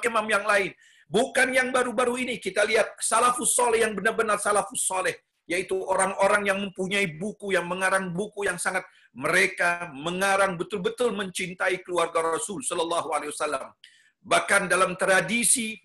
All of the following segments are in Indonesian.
imam yang lain. Bukan yang baru-baru ini. Kita lihat salafus soleh yang benar-benar salafus soleh. Yaitu orang-orang yang mempunyai buku, yang mengarang buku yang sangat, mereka mengarang betul-betul mencintai keluarga Rasul Sallallahu Alaihi Wasallam. Bahkan dalam tradisi,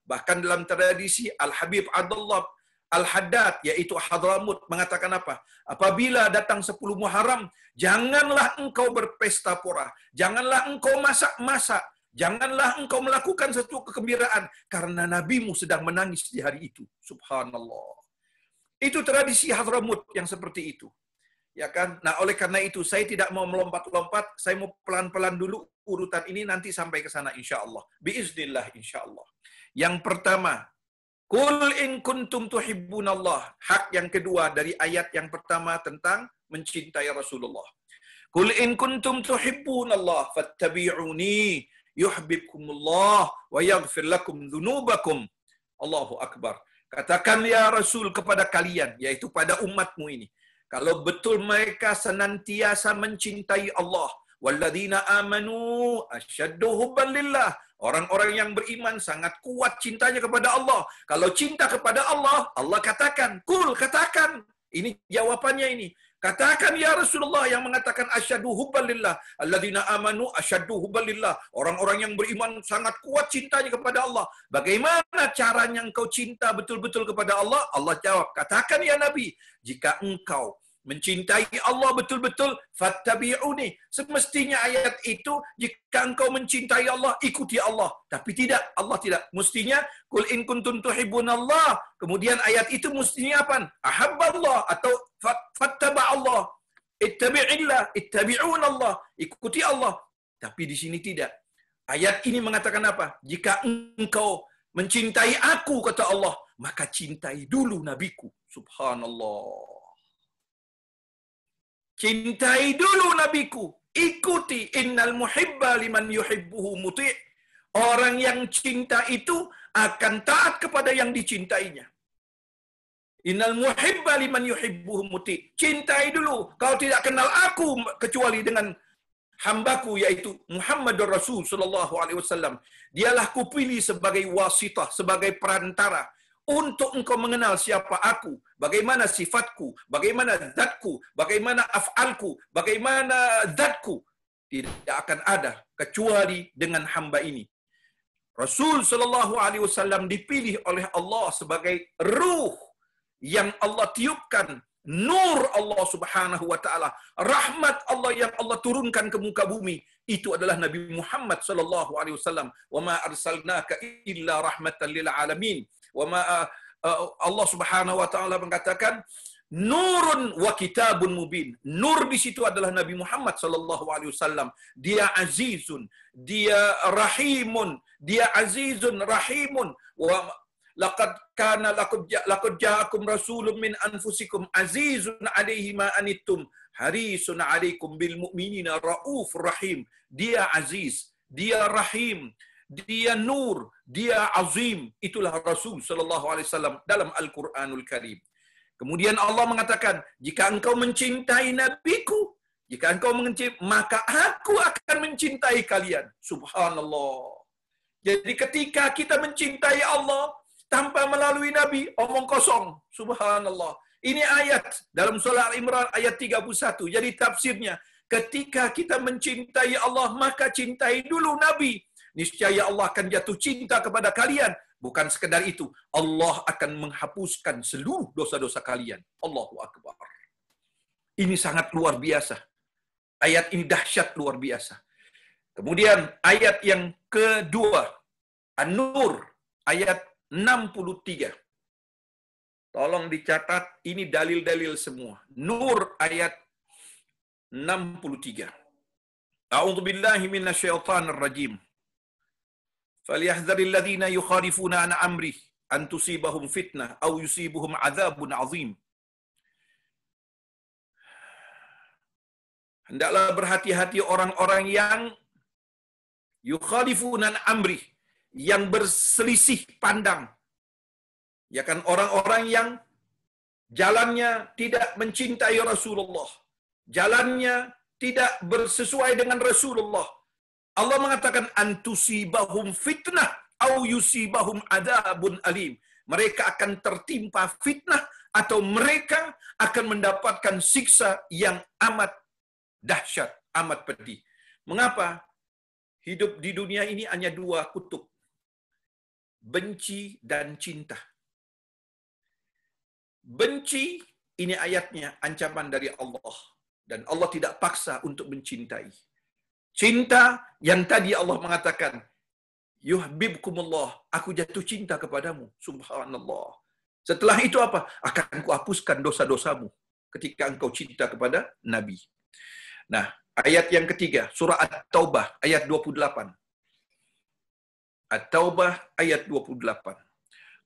bahkan dalam tradisi Al-Habib Abdullah Al-Haddad, yaitu Hadramut, mengatakan apa? Apabila datang 10 Muharram, janganlah engkau berpesta pora, janganlah engkau masak-masak, janganlah engkau melakukan satu kegembiraan, karena nabimu sedang menangis di hari itu. Subhanallah. Itu tradisi Hadramut yang seperti itu. Ya kan? Nah, oleh karena itu saya tidak mau melompat-lompat, saya mau pelan-pelan dulu urutan ini, nanti sampai ke sana insyaallah. Biiznillah insyaallah. Yang pertama, Qul in kuntum tuhibbunallah. Hak yang kedua dari ayat yang pertama tentang mencintai Rasulullah. Qul in kuntum tuhibbunallah fattabi'uni yuhibbukumullah wa yaghfir lakum dzunubakum. Allahu akbar. Katakan ya Rasul kepada kalian, yaitu pada umatmu ini, kalau betul mereka senantiasa mencintai Allah, walladzina amanu asyaddu hubban lillah. Orang-orang yang beriman sangat kuat cintanya kepada Allah. Kalau cinta kepada Allah, Allah katakan, kul, katakan. Ini jawabannya ini. Katakan ya Rasulullah yang mengatakan asyaddu hubban lillah. Alladzina amanu asyaddu hubban lillah. Orang-orang yang beriman sangat kuat cintanya kepada Allah. Bagaimana caranya engkau cinta betul-betul kepada Allah? Allah jawab, katakan ya Nabi, jika engkau mencintai Allah betul-betul, fattabi'uni. Semestinya ayat itu, jika engkau mencintai Allah, ikuti Allah. Tapi tidak, Allah tidak. Mestinya, Qul in kuntum tuhibbunallah. Kemudian ayat itu mestinya apa? Ahabballah atau fattaba'allah. Ittabi'illah, ittabi'unallah. Ikuti Allah. Tapi di sini tidak. Ayat ini mengatakan apa? Jika engkau mencintai aku, kata Allah, maka cintai dulu nabiku. Subhanallah. Cintai dulu nabiku. Ikuti. Innal muhibba liman yuhibbuhu muti'. Orang yang cinta itu akan taat kepada yang dicintainya. Innal muhibba liman yuhibbuhu muti'. Cintai dulu. Kau tidak kenal aku kecuali dengan hambaku, yaitu Muhammadur Rasul sallallahu alaihi wasallam. Dialah kupilih sebagai wasitah, sebagai perantara untuk engkau mengenal siapa aku, bagaimana sifatku, bagaimana zatku, bagaimana af'alku, bagaimana zatku. Tidak akan ada kecuali dengan hamba ini. Rasul sallallahu alaihi wasallam dipilih oleh Allah sebagai ruh yang Allah tiupkan, nur Allah Subhanahu wa taala, rahmat Allah yang Allah turunkan ke muka bumi. Itu adalah Nabi Muhammad sallallahu alaihi wasallam. Wa ma arsalnaka illa rahmatan lil alamin. Wa ma Allah Subhanahu wa taala mengatakan nurun wa kitabun mubin. Nur di situ adalah Nabi Muhammad sallallahu alaihi wasallam. Dia azizun, dia rahimun, dia azizun rahimun. Wa laqad ja'akum rasulun min anfusikum azizun 'alaihi ma anittum harisun 'alaikum bil mu'minina raufur rahim. Dia aziz, dia rahim, dia nur, dia azim. Itulah Rasul sallallahu alaihi wasallam dalam Al-Qur'anul Karim. Kemudian Allah mengatakan, jika engkau mencintai nabiku, jika engkau mencintai, maka aku akan mencintai kalian. Subhanallah. Jadi ketika kita mencintai Allah tanpa melalui nabi, omong kosong. Subhanallah. Ini ayat dalam surah Al-Imran ayat 31. Jadi tafsirnya, ketika kita mencintai Allah, maka cintai dulu nabi. Niscaya Allah akan jatuh cinta kepada kalian. Bukan sekedar itu, Allah akan menghapuskan seluruh dosa-dosa kalian. Allahu Akbar. Ini sangat luar biasa. Ayat ini dahsyat luar biasa. Kemudian ayat yang kedua, An-Nur, ayat 63. Tolong dicatat, ini dalil-dalil semua. Nur ayat 63. A'udzubillahi minasyaitonir rajim. فَلْيَحْذَرِ الَّذِينَ يُخَالِفُونَ عَنْ أَمْرِهِ أَنْ تُصِيبَهُمْ فِتْنَةٌ أَوْ يُصِيبَهُمْ عَذَابٌ عَظِيمٌ. Hendaklah berhati-hati orang-orang yang yukhalifuna an amrih, yang berselisih pandang. Ya kan, orang-orang yang jalannya tidak mencintai Rasulullah, jalannya tidak bersesuai dengan Rasulullah. Allah mengatakan antusibahum fitnah au yusibahum adzabun alim. Mereka akan tertimpa fitnah atau mereka akan mendapatkan siksa yang amat dahsyat, amat pedih. Mengapa? Hidup di dunia ini hanya dua kutub. Benci dan cinta. Benci, ini ayatnya, ancaman dari Allah. Dan Allah tidak paksa untuk mencintai. Cinta yang tadi Allah mengatakan, yuhibbukumullah, aku jatuh cinta kepadamu. Subhanallah. Setelah itu apa? Akan kuhapuskan dosa-dosamu ketika engkau cinta kepada Nabi. Nah, ayat yang ketiga, surah At-Taubah, ayat 28. At-Taubah, ayat 28.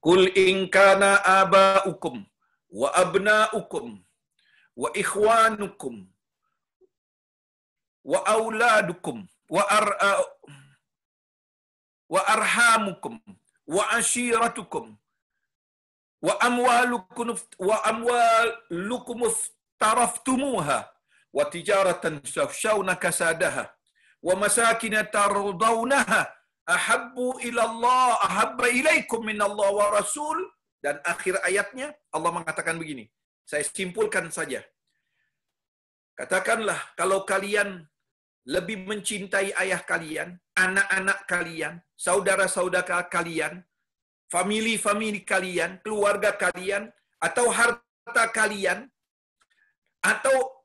Qul in kana aba'ukum wa abna'ukum wa ikhwanukum wa auladukum wa arhamukum wa ashiratukum wa amwalukum taraftumuha wa tijaratan takhshawna kasadaha wa masakin tardawnaha ahabbu ila Allah ahabba ilaikum min Allah wa rasul. Dan akhir ayatnya Allah mengatakan begini, saya simpulkan saja. Katakanlah kalau kalian lebih mencintai ayah kalian, anak-anak kalian, saudara-saudara kalian, famili-famili kalian, keluarga kalian, atau harta kalian, atau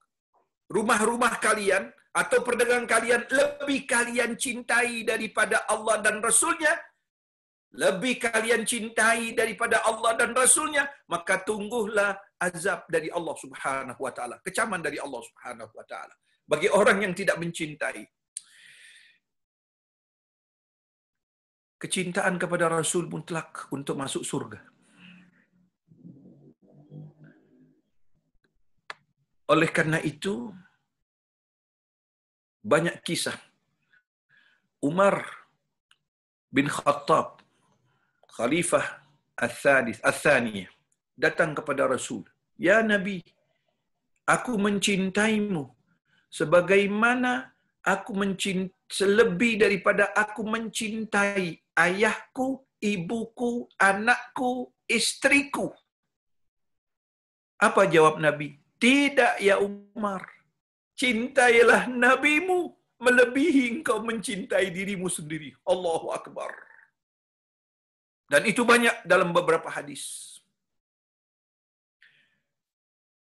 rumah-rumah kalian, atau perdagangan kalian, lebih kalian cintai daripada Allah dan Rasulnya, lebih kalian cintai daripada Allah dan Rasulnya, maka tungguhlah azab dari Allah Subhanahu wa ta'ala, kecaman dari Allah Subhanahu wa ta'ala bagi orang yang tidak mencintai. Kecintaan kepada Rasul mutlak untuk masuk surga. Oleh karena itu, banyak kisah. Umar bin Khattab, Khalifah Al-Thaniyah, datang kepada Rasul. Ya Nabi, aku mencintaimu sebagaimana aku selebih daripada aku mencintai ayahku, ibuku, anakku, istriku. Apa jawab Nabi? Tidak ya Umar. Cintailah nabimu melebihi engkau mencintai dirimu sendiri. Allahu Akbar. Dan itu banyak dalam beberapa hadis.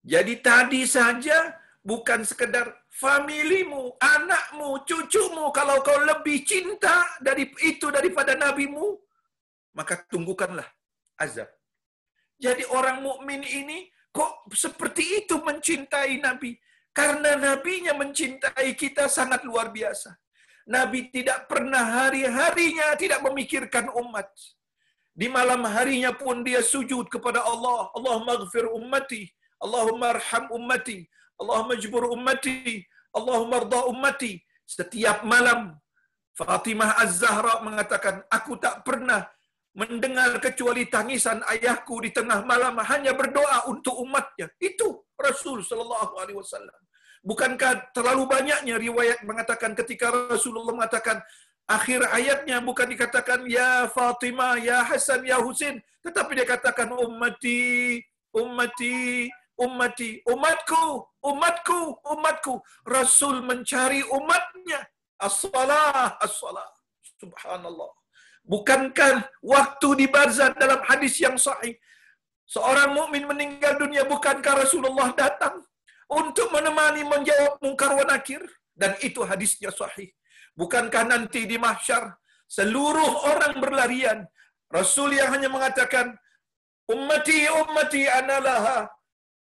Jadi tadi saja bukan sekedar familimu, anakmu, cucumu, kalau kau lebih cinta dari itu daripada nabimu, maka tunggukanlah azab. Jadi orang mukmin ini kok seperti itu mencintai Nabi? Karena nabinya mencintai kita sangat luar biasa. Nabi tidak pernah hari-harinya tidak memikirkan umat. Di malam harinya pun dia sujud kepada Allah. Allahumma ighfir ummati, Allahumma arham ummati, Allahumma jbur ummati, Allahumma arda ummati. Setiap malam Fatimah Az-Zahra mengatakan, aku tak pernah mendengar kecuali tangisan ayahku di tengah malam, hanya berdoa untuk umatnya. Itu Rasul sallallahu alaihi wasallam. Bukankah terlalu banyaknya riwayat mengatakan ketika Rasulullah mengatakan akhir ayatnya bukan dikatakan ya Fatimah, ya Hasan, ya Husain, tetapi dia katakan ummati, ummati, ummati, umatku, umatku, umatku. Rasul mencari umatnya. As-salah, as-salah. Subhanallah. Bukankah waktu di barzah dalam hadis yang sahih, seorang mukmin meninggal dunia, bukankah Rasulullah datang untuk menemani menjawab mungkar wa nakir? Dan itu hadisnya sahih. Bukankah nanti di mahsyar seluruh orang berlarian, Rasul yang hanya mengatakan ummati ummati ana laha,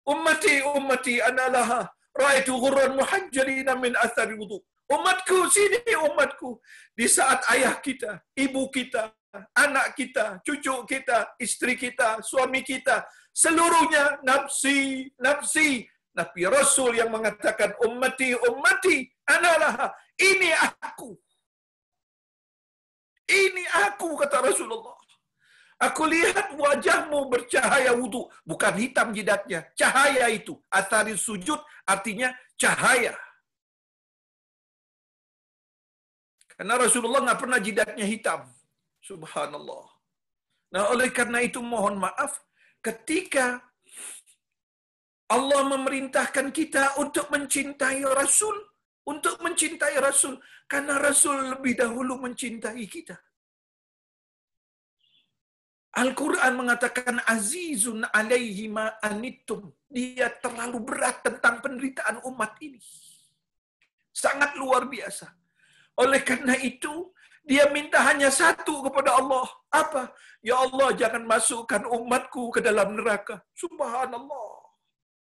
ummati ummati ana laha, ra'aitu ghurran muhajjalina min athari wudu. Umatku, sini umatku. Di saat ayah kita, ibu kita, anak kita, cucu kita, istri kita, suami kita, seluruhnya nafsi, nafsi. Nabi Rasul yang mengatakan ummati ummati ana laha, ini aku. Ini aku, kata Rasulullah. Aku lihat wajahmu bercahaya wudu. Bukan hitam jidatnya. Cahaya itu. Athari sujud artinya cahaya. Karena Rasulullah nggak pernah jidatnya hitam. Subhanallah. Nah, oleh karena itu mohon maaf, ketika Allah memerintahkan kita untuk mencintai Rasul, karena Rasul lebih dahulu mencintai kita. Al-Quran mengatakan azizun alaihi ma anittum. Dia terlalu berat tentang penderitaan umat ini. Sangat luar biasa. Oleh karena itu, dia minta hanya satu kepada Allah. Apa? Ya Allah, jangan masukkan umatku ke dalam neraka. Subhanallah.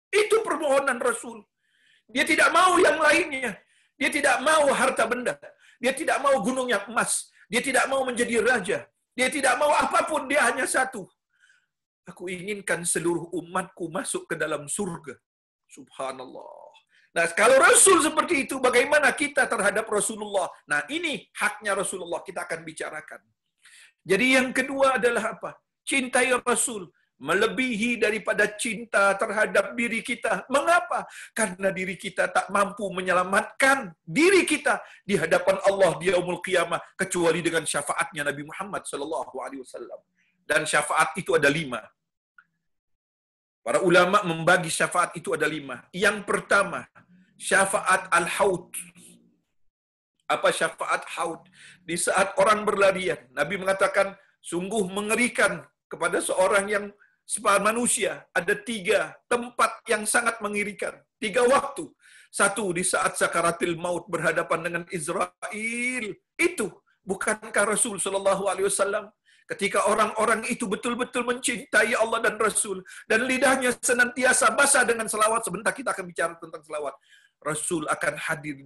Itu permohonan Rasul. Dia tidak mau yang lainnya. Dia tidak mau harta benda. Dia tidak mau gunung yang emas. Dia tidak mau menjadi raja. Dia tidak mau apapun, dia hanya satu. Aku inginkan seluruh umatku masuk ke dalam surga. Subhanallah. Nah, kalau Rasul seperti itu, bagaimana kita terhadap Rasulullah? Nah, ini haknya Rasulullah, kita akan bicarakan. Jadi yang kedua adalah apa? Cintai Rasul. Melebihi daripada cinta terhadap diri kita. Mengapa? Karena diri kita tak mampu menyelamatkan diri kita di hadapan Allah di yaumul qiyamah kecuali dengan syafaatnya Nabi Muhammad SAW. Dan syafaat itu ada 5. Para ulama membagi syafaat itu ada 5. Yang pertama, syafaat al-haud. Apa syafaat haud? Di saat orang berlarian, Nabi mengatakan, sungguh mengerikan kepada seorang yang manusia. Ada 3 tempat yang sangat mengerikan. 3 waktu. 1 di saat sakaratil maut berhadapan dengan Israel. Itu bukankah Rasul SAW ketika orang-orang itu betul-betul mencintai Allah dan Rasul dan lidahnya senantiasa basah dengan selawat. Sebentar kita akan bicara tentang selawat. Rasul akan hadir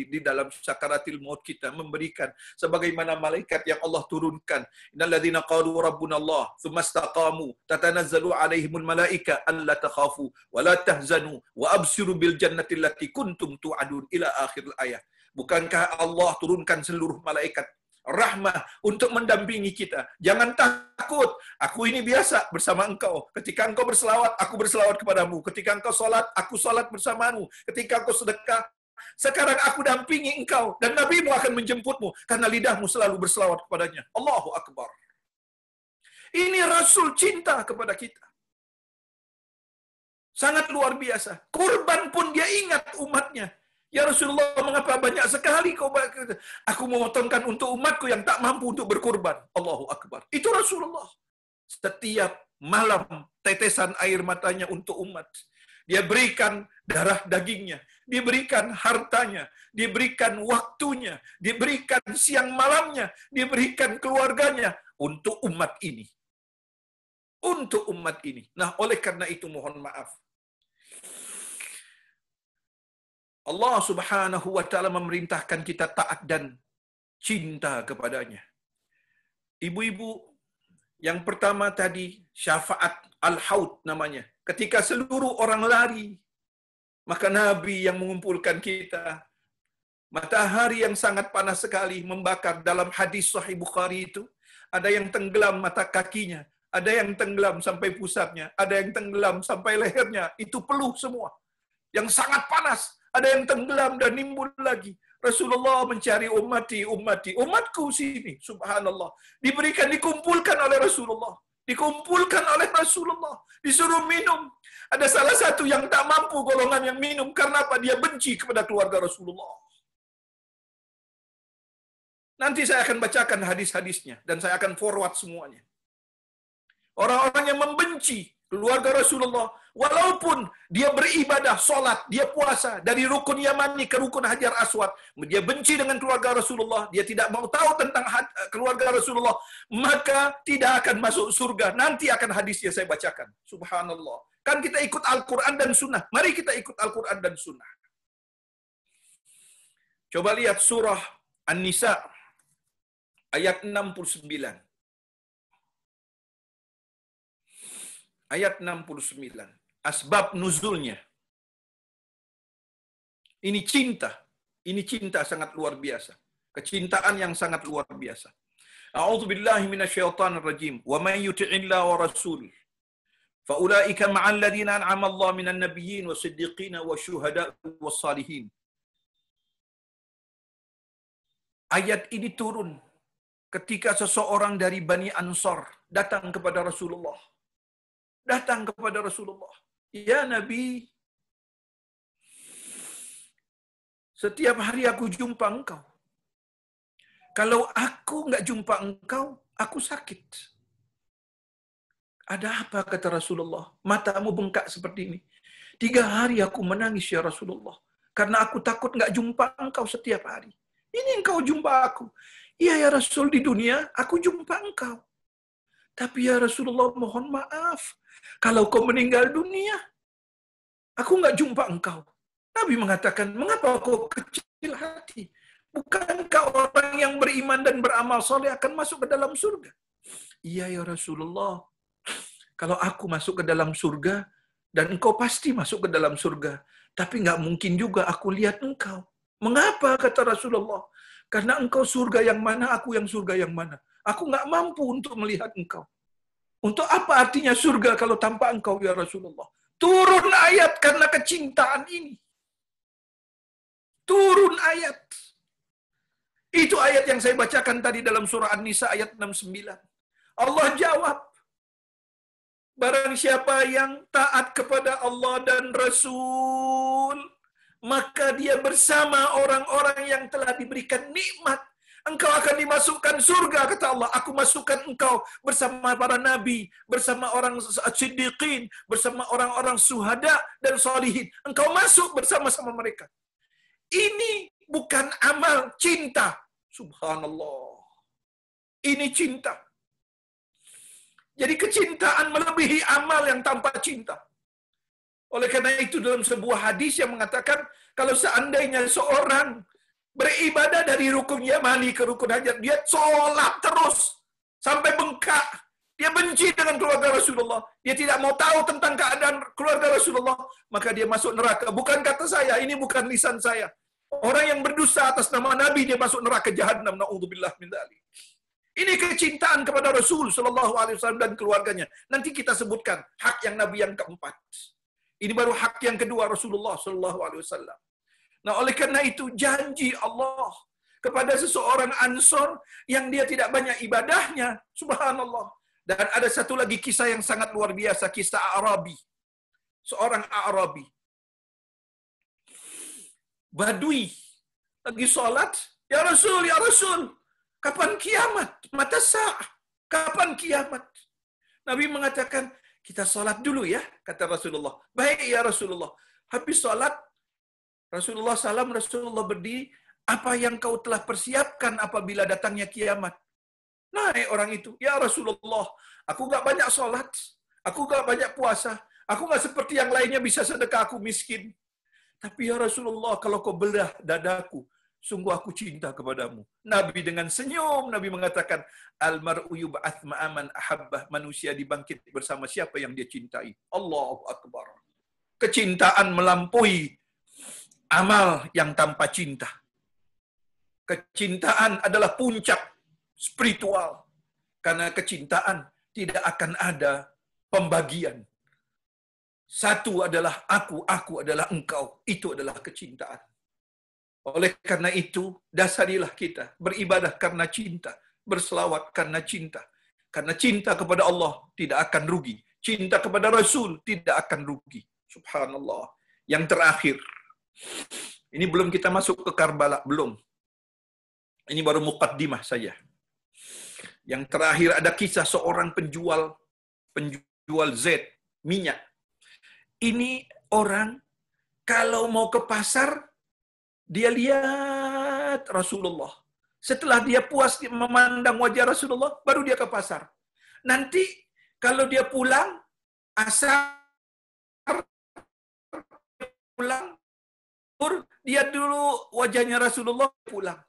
di dalam sakaratil maut kita, memberikan sebagaimana malaikat yang Allah turunkan. Innalladzina qalu rabbunallah tsumma istaqamu tatanazzalu alaihimul malaika alla takhafu wa la tahzanu wa abshiru bil jannati allati kuntum tu'adun ila akhir ayat. Bukankah Allah turunkan seluruh malaikat rahmah untuk mendampingi kita? Jangan takut, aku ini biasa bersama engkau. Ketika engkau berselawat, aku berselawat kepadamu. Ketika engkau salat, aku salat bersamamu. Ketika engkau sedekah, sekarang aku dampingi engkau dan nabimu akan menjemputmu karena lidahmu selalu berselawat kepadanya. Allahu Akbar. Ini Rasul cinta kepada kita. Sangat luar biasa. Kurban pun dia ingat umatnya. Ya Rasulullah, mengapa banyak sekali kau? Aku memotongkan untuk umatku yang tak mampu untuk berkurban. Allahu Akbar. Itu Rasulullah. Setiap malam tetesan air matanya untuk umat. Dia berikan darah dagingnya. Dia berikan hartanya. Dia berikan waktunya. Dia berikan siang malamnya. Dia berikan keluarganya untuk umat ini. Untuk umat ini. Nah, oleh karena itu mohon maaf. Allah Subhanahu wa taala memerintahkan kita taat dan cinta kepadanya. Ibu-ibu, yang pertama tadi syafaat al-haud namanya. Ketika seluruh orang lari, maka Nabi yang mengumpulkan kita. Matahari yang sangat panas sekali membakar. Dalam hadis Sahih Bukhari itu, ada yang tenggelam mata kakinya, ada yang tenggelam sampai pusatnya, ada yang tenggelam sampai lehernya. Itu peluh semua. Yang sangat panas. Ada yang tenggelam dan nimbul lagi. Rasulullah mencari umatku sini. Subhanallah. Dikumpulkan oleh Rasulullah. Disuruh minum. Ada salah satu yang tak mampu golongan yang minum. Karena apa? Dia benci kepada keluarga Rasulullah. Nanti saya akan bacakan hadis-hadisnya. Dan saya akan forward semuanya. Orang-orang yang membenci keluarga Rasulullah, walaupun dia beribadah, solat, dia puasa, dari rukun Yamani ke rukun Hajar Aswad, dia benci dengan keluarga Rasulullah, dia tidak mau tahu tentang keluarga Rasulullah, maka tidak akan masuk surga. Nanti akan hadisnya saya bacakan. Subhanallah. Kan kita ikut Al-Quran dan Sunnah. Mari kita ikut Al-Quran dan Sunnah. Coba lihat surah An-Nisa, ayat 69. Ayat 69. Asbab nuzulnya. Ini cinta. Ini cinta sangat luar biasa. Kecintaan yang sangat luar biasa. A'udzu billahi minasyaitonir rajim. Wa may yuti'illaha wa rasul fa ulaika ma'al ladzina an'ama Allah minan nabiyyin wasiddiqin wasyuhada'i wassalihin. Ayat ini turun ketika seseorang dari Bani Ansor datang kepada Rasulullah. Datang kepada Rasulullah. Ya Nabi, setiap hari aku jumpa engkau. Kalau aku nggak jumpa engkau, aku sakit. Ada apa, kata Rasulullah? Matamu bengkak seperti ini. 3 hari aku menangis ya Rasulullah. Karena aku takut nggak jumpa engkau setiap hari. Ini engkau jumpa aku. Iya ya Rasul, di dunia aku jumpa engkau. Tapi ya Rasulullah, mohon maaf. Kalau kau meninggal dunia, aku nggak jumpa engkau. Nabi mengatakan, mengapa kau kecil hati? Bukankah orang yang beriman dan beramal soleh akan masuk ke dalam surga? Iya ya Rasulullah. Kalau aku masuk ke dalam surga, dan engkau pasti masuk ke dalam surga. Tapi nggak mungkin juga aku lihat engkau. Mengapa, kata Rasulullah? Karena engkau surga yang mana, aku yang surga yang mana. Aku nggak mampu untuk melihat engkau. Untuk apa artinya surga kalau tanpa engkau ya Rasulullah? Turun ayat karena kecintaan ini. Turun ayat. Itu ayat yang saya bacakan tadi dalam surah An-Nisa ayat 69. Allah jawab, barang siapa yang taat kepada Allah dan Rasul, maka dia bersama orang-orang yang telah diberikan nikmat. Engkau akan dimasukkan surga, kata Allah. Aku masukkan engkau bersama para nabi, bersama orang siddiqin, bersama orang-orang syuhada dan sholihin. Engkau masuk bersama-sama mereka. Ini bukan amal cinta. Subhanallah. Ini cinta. Jadi kecintaan melebihi amal yang tanpa cinta. Oleh karena itu dalam sebuah hadis yang mengatakan, kalau seandainya seorang beribadah dari rukun Yamani ke rukun Hajar, dia sholat terus sampai bengkak. Dia benci dengan keluarga Rasulullah. Dia tidak mau tahu tentang keadaan keluarga Rasulullah. Maka dia masuk neraka. Bukan kata saya, ini bukan lisan saya. Orang yang berdosa atas nama Nabi, dia masuk neraka Jahannam. Na'udzubillah min dzalik. Ini kecintaan kepada Rasul Sallallahu Alaihi Wasallam dan keluarganya. Nanti kita sebutkan hak yang Nabi yang keempat. Ini baru hak yang kedua Rasulullah Sallallahu Alaihi Wasallam. Nah, oleh karena itu janji Allah kepada seseorang Ansor yang dia tidak banyak ibadahnya, subhanallah. Dan ada satu lagi kisah yang sangat luar biasa, kisah Arabi. Seorang Arabi, Badui, lagi sholat, ya Rasul, kapan kiamat? Mata sa'ah, kapan kiamat? Nabi mengatakan, kita sholat dulu ya, kata Rasulullah. Baik ya Rasulullah. Habis sholat, Rasulullah berdiri, apa yang kau telah persiapkan apabila datangnya kiamat? Naik orang itu, ya Rasulullah, aku gak banyak sholat, aku gak banyak puasa, aku gak seperti yang lainnya bisa sedekah, aku miskin. Tapi ya Rasulullah, kalau kau belah dadaku, sungguh aku cinta kepadamu. Nabi dengan senyum, Nabi mengatakan, Al-mar'u yub'ats ma'aman ahabbah. Manusia dibangkit bersama siapa yang dia cintai. Allahu Akbar. Kecintaan melampaui amal yang tanpa cinta. Kecintaan adalah puncak spiritual. Karena kecintaan tidak akan ada pembagian. Satu adalah aku adalah engkau. Itu adalah kecintaan. Oleh karena itu, dasarilah kita beribadah karena cinta, berselawat karena cinta. Karena cinta kepada Allah tidak akan rugi. Cinta kepada Rasul tidak akan rugi. Subhanallah. Yang terakhir, ini belum kita masuk ke Karbala, belum. Ini baru muqaddimah saja. Yang terakhir ada kisah seorang penjual zait, minyak. Ini orang kalau mau ke pasar, dia lihat Rasulullah. Setelah dia puas memandang wajah Rasulullah, baru dia ke pasar. Nanti kalau dia pulang, asar pulang, dia dulu wajahnya Rasulullah pulang.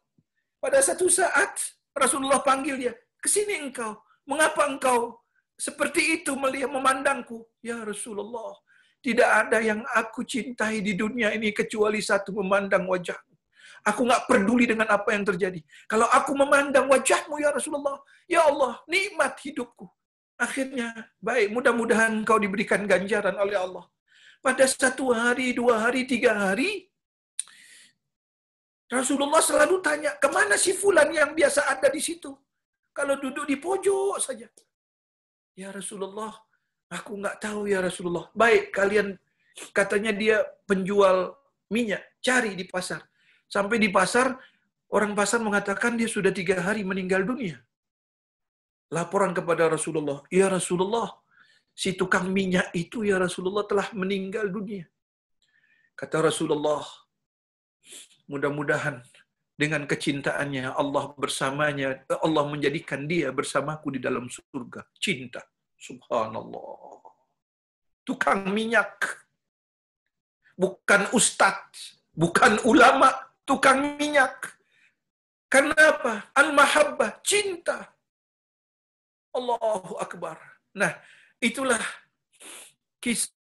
Pada satu saat Rasulullah panggil dia, kesini engkau. Mengapa engkau seperti itu melihat memandangku? Ya Rasulullah, tidak ada yang aku cintai di dunia ini kecuali satu, memandang wajahmu. Aku nggak peduli dengan apa yang terjadi. Kalau aku memandang wajahmu ya Rasulullah, ya Allah, nikmat hidupku. Akhirnya, baik, mudah-mudahan kau diberikan ganjaran oleh Allah. Pada 1 hari, 2 hari, 3 hari, Rasulullah selalu tanya, kemana si fulan yang biasa ada di situ? Kalau duduk di pojok saja. Ya Rasulullah, aku nggak tahu ya Rasulullah. Baik, kalian katanya dia penjual minyak, cari di pasar. Sampai di pasar, orang pasar mengatakan dia sudah 3 hari meninggal dunia. Laporan kepada Rasulullah, ya Rasulullah, si tukang minyak itu ya Rasulullah telah meninggal dunia. Kata Rasulullah, mudah-mudahan dengan kecintaannya Allah bersamanya, Allah menjadikan dia bersamaku di dalam surga. Cinta. Subhanallah. Tukang minyak. Bukan ustadz, bukan ulama, tukang minyak. Kenapa? Al-mahabbah, cinta. Allahu Akbar. Nah, itulah kisah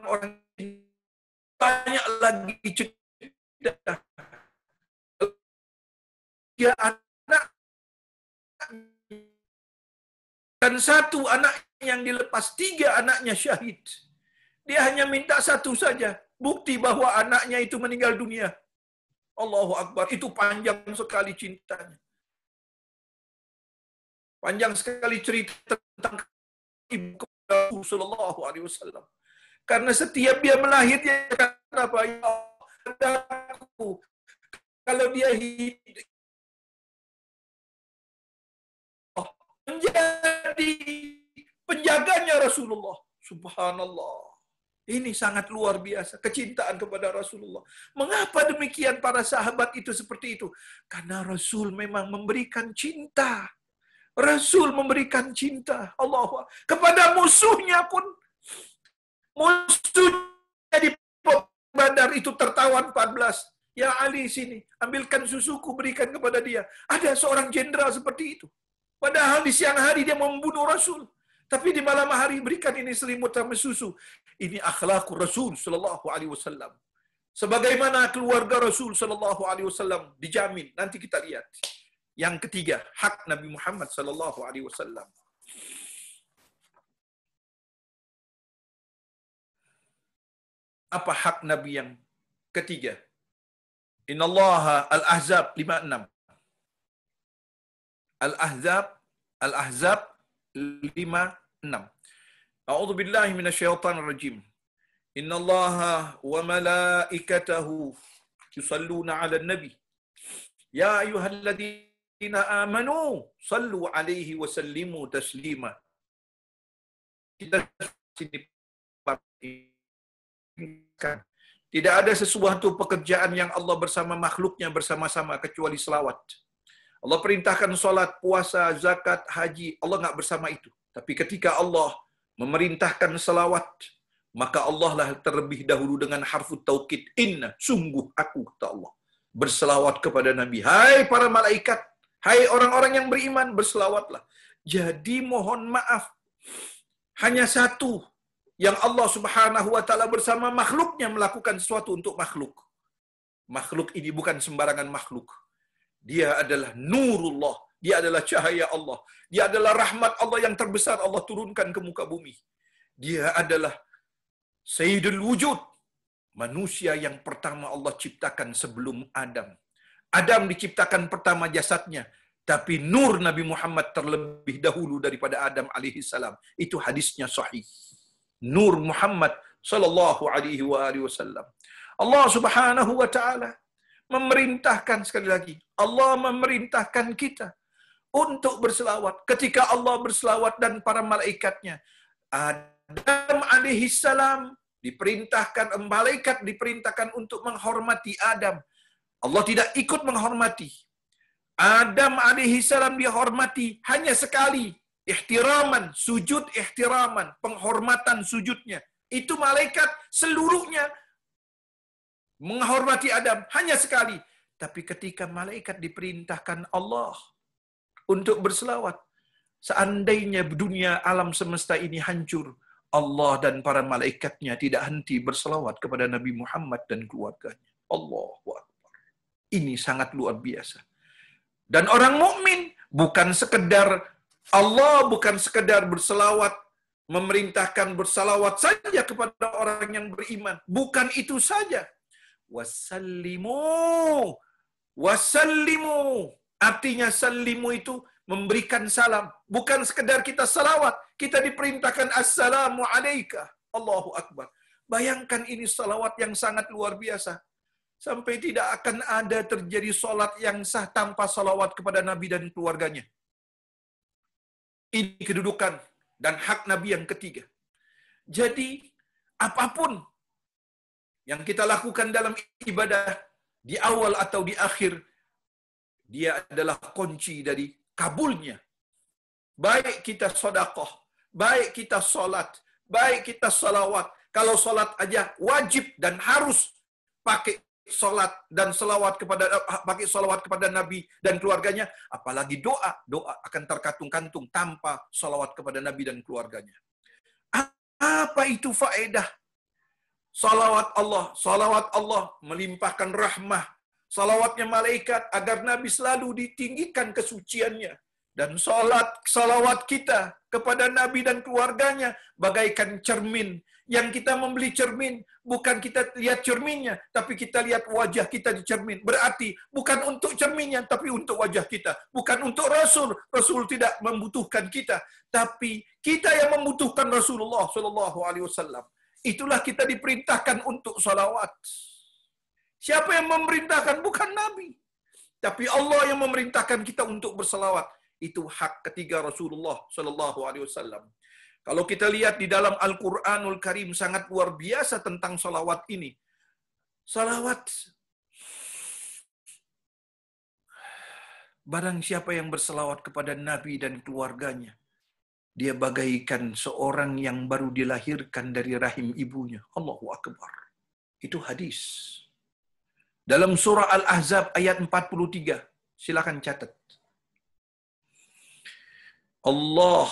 orang banyak lagi cerita. Dia anak dan 1 anak yang dilepas, 3 anaknya syahid. Dia hanya minta 1 saja, bukti bahwa anaknya itu meninggal dunia. Allahu Akbar, itu panjang sekali cintanya. Panjang sekali cerita tentang ibu Rasulullah sallallahu alaihi wasallam. Karena setiap dia melahir dia kata apa? Ya aku, kalau dia hidup menjadi penjaganya Rasulullah. Subhanallah. Ini sangat luar biasa, kecintaan kepada Rasulullah. Mengapa demikian para sahabat itu seperti itu? Karena Rasul memang memberikan cinta. Rasul memberikan cinta. Allah kepada musuhnya pun. Musuhnya di Badar itu tertawan 14. Ya Ali sini, ambilkan susuku, berikan kepada dia. Ada seorang jenderal seperti itu. Padahal di siang hari dia membunuh Rasul. Tapi di malam hari berikan ini selimut sama susu. Ini akhlakul Rasul sallallahu alaihi wasallam. Sebagaimana keluarga Rasul sallallahu alaihi wasallam dijamin. Nanti kita lihat. Yang ketiga, hak Nabi Muhammad sallallahu alaihi wasallam. Apa hak Nabi yang ketiga? Innallaha Al-Ahzab 56. Al-Ahzab 56. A'udzu billahi minasyaitonir rajim. Innallaha wa malaikatahu yusalluna 'alan nabi. Ya ayyuhalladzina amanu sallu 'alaihi wa sallimu taslima. Kita sini tidak ada sesuatu pekerjaan yang Allah bersama makhluknya bersama-sama kecuali selawat. Allah perintahkan solat, puasa, zakat, haji. Allah nggak bersama itu. Tapi ketika Allah memerintahkan selawat, maka Allah lah terlebih dahulu dengan harfut taukid. Inna, sungguh aku, kata Allah. Berselawat kepada Nabi. Hai para malaikat, hai orang-orang yang beriman, berselawatlah. Jadi mohon maaf, hanya satu yang Allah Subhanahu wa taala bersama makhluknya melakukan sesuatu untuk makhluk. Makhluk ini bukan sembarangan makhluk. Dia adalah nurullah, dia adalah cahaya Allah, dia adalah rahmat Allah yang terbesar Allah turunkan ke muka bumi. Dia adalah Sayyidul Wujud, manusia yang pertama Allah ciptakan sebelum Adam. Adam diciptakan pertama jasadnya, tapi nur Nabi Muhammad terlebih dahulu daripada Adam alaihi salam. Itu hadisnya sahih. Nur Muhammad sallallahu alaihi wasallam. Allah Subhanahu wa taala memerintahkan, sekali lagi, Allah memerintahkan kita untuk berselawat. Ketika Allah berselawat dan para malaikatnya, Adam alaihi salam diperintahkan, malaikat diperintahkan untuk menghormati Adam. Allah tidak ikut menghormati. Adam alaihi salam dihormati hanya sekali. Ihtiraman, sujud ihtiraman, penghormatan sujudnya. Itu malaikat seluruhnya menghormati Adam hanya sekali. Tapi ketika malaikat diperintahkan Allah untuk berselawat, seandainya dunia alam semesta ini hancur, Allah dan para malaikatnya tidak henti berselawat kepada Nabi Muhammad dan keluarganya. Allahu Akbar. Ini sangat luar biasa. Dan orang mukmin bukan sekedar Allah bukan sekedar berselawat, memerintahkan bersalawat saja kepada orang yang beriman. Bukan itu saja. wasallimu. Wasallimu. Artinya sallimu itu memberikan salam. Bukan sekedar kita salawat. Kita diperintahkan assalamu alaika. Allahu Akbar. Bayangkan ini salawat yang sangat luar biasa. Sampai tidak akan ada terjadi salat yang sah tanpa salawat kepada Nabi dan keluarganya. Ini kedudukan dan hak Nabi yang ketiga. Jadi, apapun yang kita lakukan dalam ibadah, di awal atau di akhir, dia adalah kunci dari kabulnya. Baik kita sedekah, baik kita salat, baik kita salawat. Kalau salat aja wajib dan harus pakai salat dan salawat kepada Nabi dan keluarganya, apalagi doa akan terkantung-kantung tanpa salawat kepada Nabi dan keluarganya. Apa itu faedah salawat Allah melimpahkan rahmah, salawatnya malaikat agar Nabi selalu ditinggikan kesuciannya. Dan salawat kita kepada Nabi dan keluarganya bagaikan cermin. Yang kita membeli cermin, bukan kita lihat cerminnya, tapi kita lihat wajah kita di cermin. Berarti bukan untuk cerminnya, tapi untuk wajah kita. Bukan untuk Rasul. Rasul tidak membutuhkan kita, tapi kita yang membutuhkan Rasulullah SAW. Itulah kita diperintahkan untuk salawat. Siapa yang memerintahkan? Bukan Nabi. Tapi Allah yang memerintahkan kita untuk bersalawat. Itu hak ketiga Rasulullah SAW. Kalau kita lihat di dalam Al-Quranul Karim sangat luar biasa tentang salawat ini. Salawat. Barang siapa yang bersalawat kepada Nabi dan keluarganya, dia bagaikan seorang yang baru dilahirkan dari rahim ibunya. Allahu Akbar. Itu hadis. Dalam surah Al-Ahzab ayat 43. Silakan catat. Allah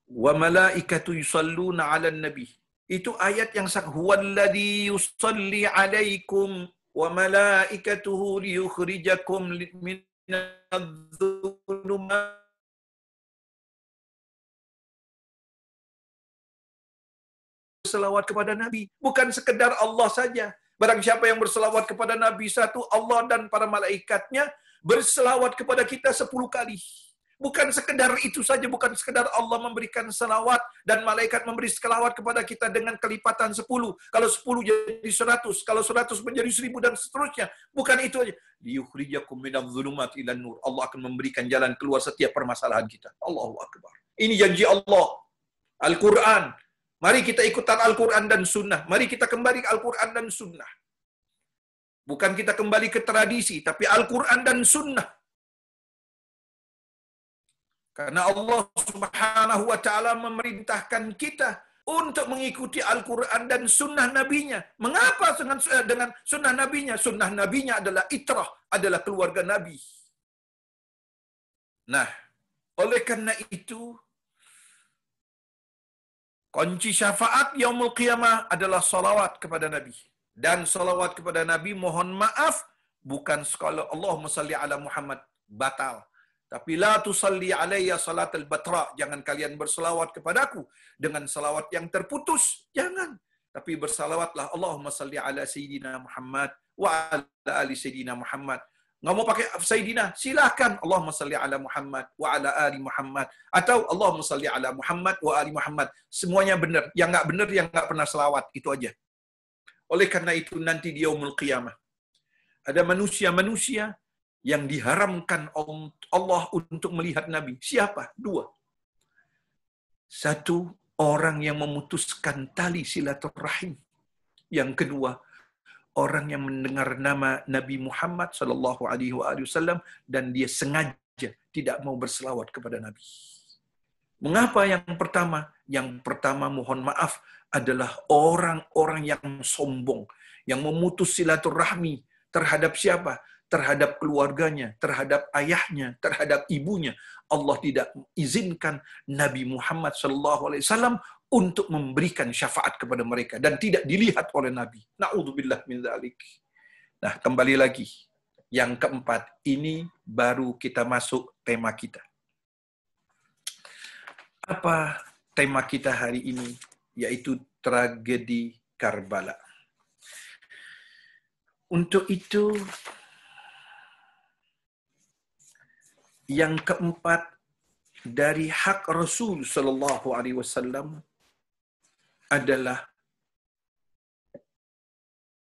wa malaikatu yusalluna 'alan nabi. Itu ayat yang huwallazi yusalli 'alaikum wa malaikatuhu liyukhrijakum minadh-dhulumat. Selawat kepada Nabi, bukan sekedar Allah saja. Barang siapa yang berselawat kepada Nabi satu, Allah dan para malaikatnya berselawat kepada kita 10 kali. Bukan sekedar itu saja, bukan sekedar Allah memberikan selawat dan malaikat memberi selawat kepada kita dengan kelipatan 10. Kalau 10 jadi 100, kalau 100 menjadi 1000 dan seterusnya. Bukan itu aja. Liyukhrijakum minadh-dhulumat ilan nur. Allah akan memberikan jalan keluar setiap permasalahan kita. Allahu Akbar. Ini janji Allah. Al-Quran. Mari kita ikutan Al-Quran dan Sunnah. Mari kita kembali ke Al-Quran dan Sunnah. Bukan kita kembali ke tradisi, tapi Al-Quran dan Sunnah. Karena Allah Subhanahu wa Ta'ala memerintahkan kita untuk mengikuti Al-Quran dan Sunnah Nabi-Nya. Mengapa dengan Sunnah Nabi-Nya? Sunnah Nabi-Nya adalah itrah, adalah keluarga Nabi. Nah, oleh karena itu, kunci syafaat yaumul qiyamah adalah salawat kepada Nabi. Dan salawat kepada Nabi, mohon maaf, bukan sekali Allahumma salli ala Muhammad, batal. Tapi la tusalli alayya salatal batra. Jangan kalian berselawat kepadaku dengan salawat yang terputus. Jangan. Tapi bersalawatlah Allahumma salli ala Sayyidina Muhammad wa ala ali Sayyidina Muhammad. Nggak mau pakai Sayyidina? Silakan. Allahumma salli ala Muhammad wa ala ali Muhammad. Atau Allahumma salli ala Muhammad wa ali Muhammad. Semuanya benar. Yang nggak benar, yang nggak pernah selawat. Itu aja. Oleh karena itu nanti di yaumul qiyamah ada manusia-manusia yang diharamkan Allah untuk melihat Nabi. Siapa? 2. 1, orang yang memutuskan tali silaturahim. Yang kedua, orang yang mendengar nama Nabi Muhammad sallallahu alaihi wasallam dan dia sengaja tidak mau berselawat kepada Nabi. Mengapa yang pertama? Yang pertama, mohon maaf, adalah orang-orang yang sombong, yang memutus silaturahmi terhadap siapa? Terhadap keluarganya, terhadap ayahnya, terhadap ibunya. Allah tidak izinkan Nabi Muhammad SAW untuk memberikan syafaat kepada mereka dan tidak dilihat oleh Nabi. Na'udzubillah min dzalik. Nah, kembali lagi. Yang keempat, ini baru kita masuk tema kita. Apa tema kita hari ini? Yaitu tragedi Karbala. Untuk itu, yang keempat dari hak Rasul sallallahu alaihi wasallam adalah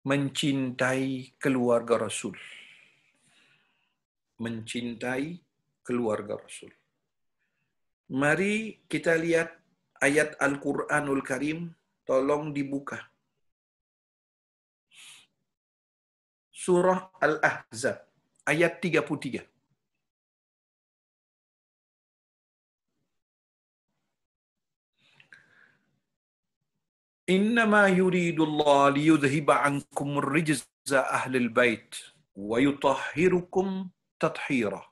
mencintai keluarga Rasul. Mencintai keluarga Rasul. Mari kita lihat ayat Al-Quranul Karim, tolong dibuka. Surah Al-Ahzab, ayat 33. Innama yuridullah liyudhiba ankumur rijza ahlil bait wa yutahhirukum tathira.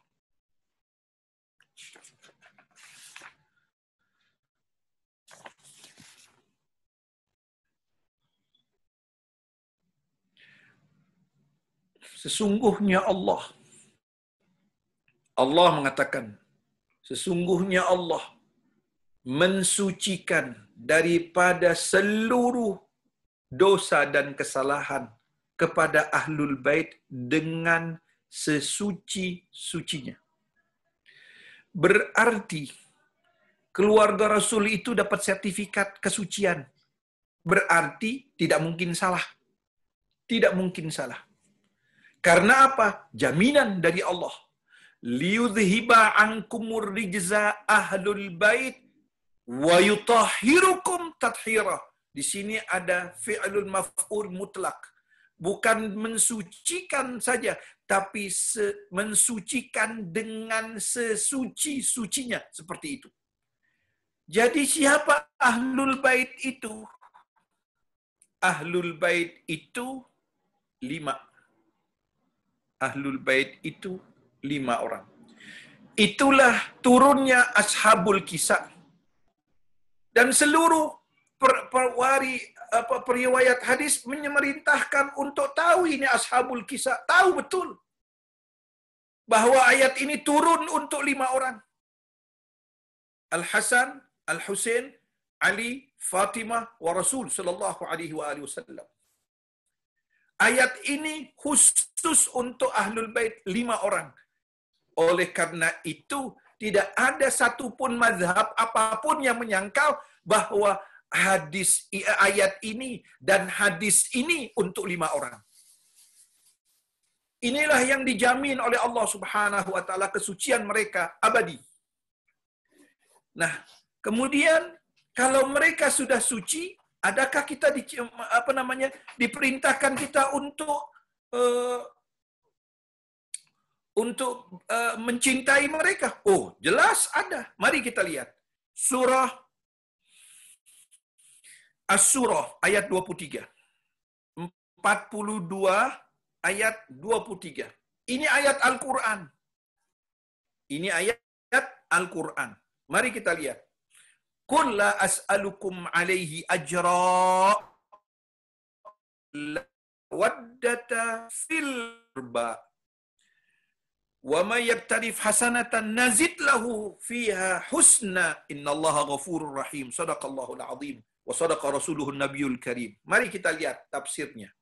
Sesungguhnya Allah mengatakan, sesungguhnya Allah mensucikan daripada seluruh dosa dan kesalahan kepada ahlul bait dengan sesuci-sucinya. Berarti keluarga Rasul itu dapat sertifikat kesucian. Berarti tidak mungkin salah. Tidak mungkin salah. Karena apa? Jaminan dari Allah. Liyudhiba ankumur rijza ahlul bait wa yutahhirukum tathira. Di sini ada fi'lul maf'ul mutlak. Bukan mensucikan saja, tapi mensucikan dengan sesuci-sucinya. Seperti itu. Jadi siapa ahlul bait itu? Ahlul bait itu 5. Ahlul bait itu 5 orang. Itulah turunnya ashabul kisah. Dan seluruh periwayat hadis memerintahkan untuk tahu ini ashabul kisah. Tahu betul bahwa ayat ini turun untuk 5 orang. Al-Hasan, Al-Husain, Ali, Fatimah, wa Rasul sallallahu alaihi wasallam. Ayat ini khusus untuk ahlul bait 5 orang. Oleh karena itu, tidak ada satupun mazhab apapun yang menyangkal bahwa ayat ini dan hadis ini untuk 5 orang. Inilah yang dijamin oleh Allah Subhanahu wa taala kesucian mereka abadi. Nah, kemudian kalau mereka sudah suci, adakah kita diperintahkan kita untuk mencintai mereka? Oh, jelas ada. Mari kita lihat. Surah As-Surah ayat 23. 42 ayat 23. Ini ayat Al-Quran. Ini ayat Al-Quran. Mari kita lihat. Qul la as'alukum alaihi ajra waddata fil ba wa may yabtarif hasanatan nazid lahu fiha husna innallaha ghafurur rahim. Shadaqallahul azim wa sadaqa rasuluhun nabiyul karim. Mari kita lihat tafsirnya.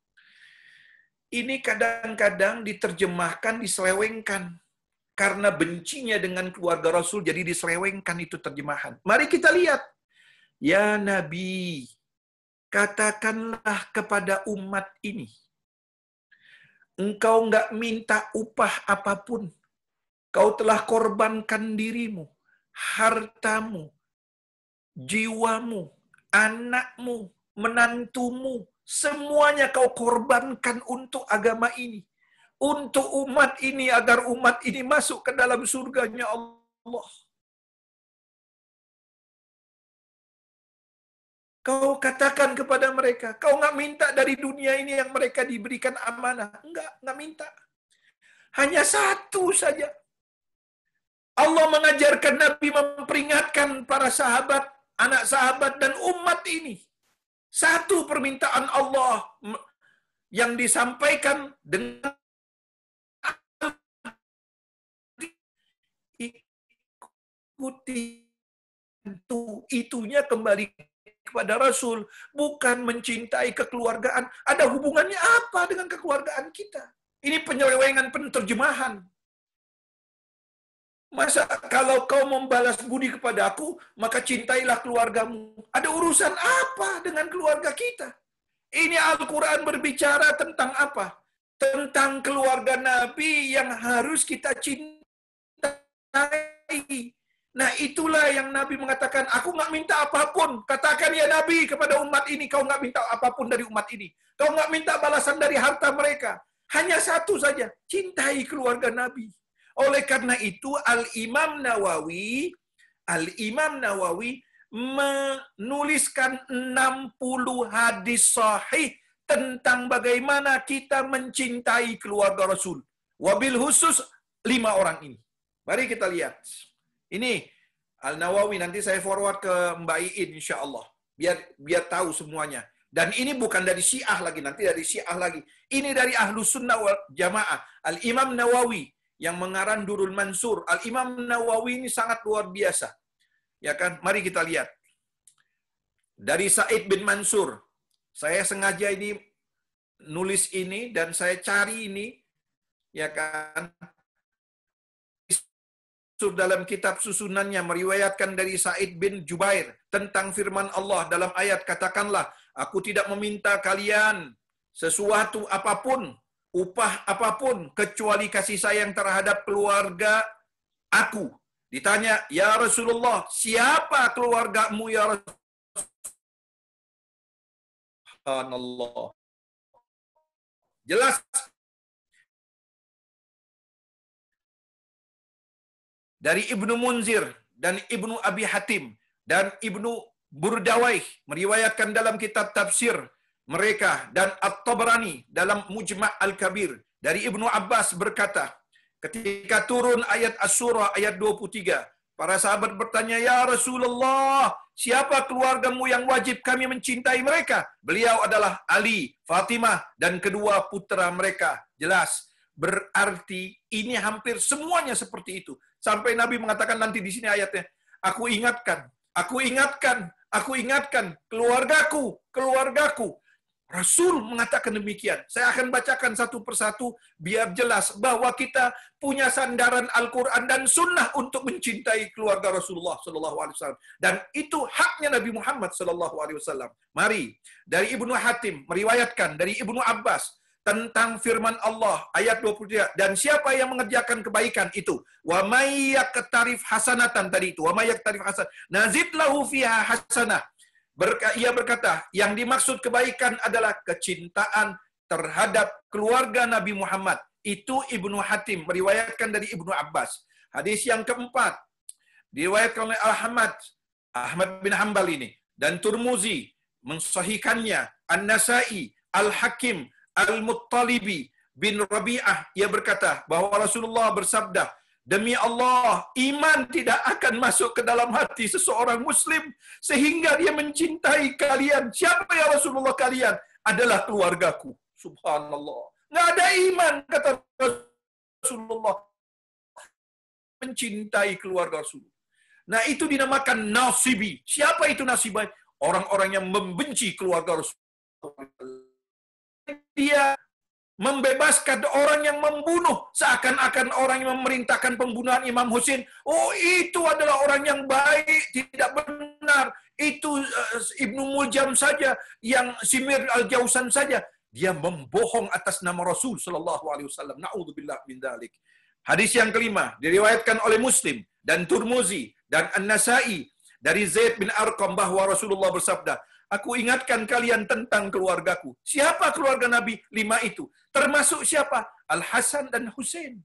Ini kadang-kadang diterjemahkan diselewengkan. Karena bencinya dengan keluarga Rasul, jadi diselewengkan itu terjemahan. Mari kita lihat. Ya Nabi, katakanlah kepada umat ini, engkau enggak minta upah apapun. Kau telah korbankan dirimu, hartamu, jiwamu, anakmu, menantumu, semuanya kau korbankan untuk agama ini. Untuk umat ini, agar umat ini masuk ke dalam surganya Allah. Kau katakan kepada mereka, kau nggak minta dari dunia ini yang mereka diberikan amanah. Nggak minta. Hanya satu saja. Allah mengajarkan Nabi memperingatkan para sahabat, anak sahabat dan umat ini. Satu permintaan Allah yang disampaikan dengan ikuti itunya kembali kepada Rasul, bukan mencintai kekeluargaan. Ada hubungannya apa dengan kekeluargaan kita? Ini penyelewengan penerjemahan. Masa kalau kau membalas budi kepada aku, maka cintailah keluargamu. Ada urusan apa dengan keluarga kita? Ini Al-Quran berbicara tentang apa? Tentang keluarga Nabi yang harus kita cintai. Nah, itulah yang Nabi mengatakan, aku nggak minta apapun. Katakan ya Nabi kepada umat ini, kau nggak minta apapun dari umat ini. Kau nggak minta balasan dari harta mereka. Hanya satu saja, cintai keluarga Nabi. Oleh karena itu, Al-Imam Nawawi menuliskan 60 hadis sahih tentang bagaimana kita mencintai keluarga Rasul. Wabil khusus 5 orang ini. Mari kita lihat. Ini Al-Nawawi, nanti saya forward ke Mbak Iin insyaallah. Biar tahu semuanya. Dan ini bukan dari Syiah lagi, nanti dari Syiah lagi. Ini dari Ahlus Sunnah wal Jamaah. Al-Imam Nawawi yang mengarang Durul Mansur. Al-Imam Nawawi ini sangat luar biasa. Ya kan? Mari kita lihat. Dari Said bin Mansur. Saya sengaja ini nulis ini dan saya cari ini, ya kan? Dalam kitab susunannya meriwayatkan dari Said bin Jubair tentang firman Allah dalam ayat, katakanlah, aku tidak meminta kalian sesuatu apapun, upah apapun, kecuali kasih sayang terhadap keluarga aku. Ditanya, ya Rasulullah, siapa keluargamu ya Rasulullah? Jelas dari Ibnu Munzir dan Ibnu Abi Hatim dan Ibnu Burdawaih meriwayatkan dalam kitab tafsir mereka, dan At-Tabrani dalam Mujma' Al-Kabir dari Ibnu Abbas berkata, ketika turun ayat Asy-Syura ayat 23, para sahabat bertanya, ya Rasulullah, siapa keluargamu yang wajib kami mencintai mereka? Beliau adalah Ali, Fatimah, dan kedua putra mereka. Jelas, berarti ini hampir semuanya seperti itu. Sampai Nabi mengatakan nanti di sini ayatnya, aku ingatkan, keluargaku. Rasul mengatakan demikian. Saya akan bacakan satu persatu biar jelas bahwa kita punya sandaran Al-Quran dan Sunnah untuk mencintai keluarga Rasulullah SAW. Dan itu haknya Nabi Muhammad SAW. Mari, dari Ibnu Hatim meriwayatkan dari Ibnu Abbas tentang firman Allah ayat 23, dan siapa yang mengerjakan kebaikan itu, wa may yaktarif hasanatan, tadi itu wa may yaktarif hasan nazid lahu fiha hasanah. Ia berkata, yang dimaksud kebaikan adalah kecintaan terhadap keluarga Nabi Muhammad. Itu Ibnu Hatim meriwayatkan dari Ibnu Abbas. Hadis yang keempat diriwayatkan oleh Ahmad bin Hanbal ini, dan Turmuzi mensahihkannya, An-Nasai, Al-Hakim, Al-Muttalibi bin Rabi'ah, ia berkata bahwa Rasulullah bersabda, demi Allah, iman tidak akan masuk ke dalam hati seseorang muslim sehingga dia mencintai kalian. Siapa ya Rasulullah kalian? Adalah keluargaku. Subhanallah. Nggak ada iman, kata Rasulullah, mencintai keluarga Rasulullah. Nah, itu dinamakan nasibi. Siapa itu nasibi? Orang-orang yang membenci keluarga Rasulullah. Dia membebaskan orang yang membunuh, seakan-akan orang yang memerintahkan pembunuhan Imam Husain, oh itu adalah orang yang baik, tidak benar. Itu Ibnu Muljam saja, yang Simir Al-Jausan saja, dia membohong atas nama Rasul sallallahu alaihi wasallam. Na'udzubillah min dzalik. Hadis yang kelima diriwayatkan oleh Muslim dan Turmuzi dan An-Nasai dari Zaid bin Arqam bahwa Rasulullah bersabda, aku ingatkan kalian tentang keluargaku. Siapa keluarga Nabi? 5 itu. Termasuk siapa? Al-Hasan dan Husain.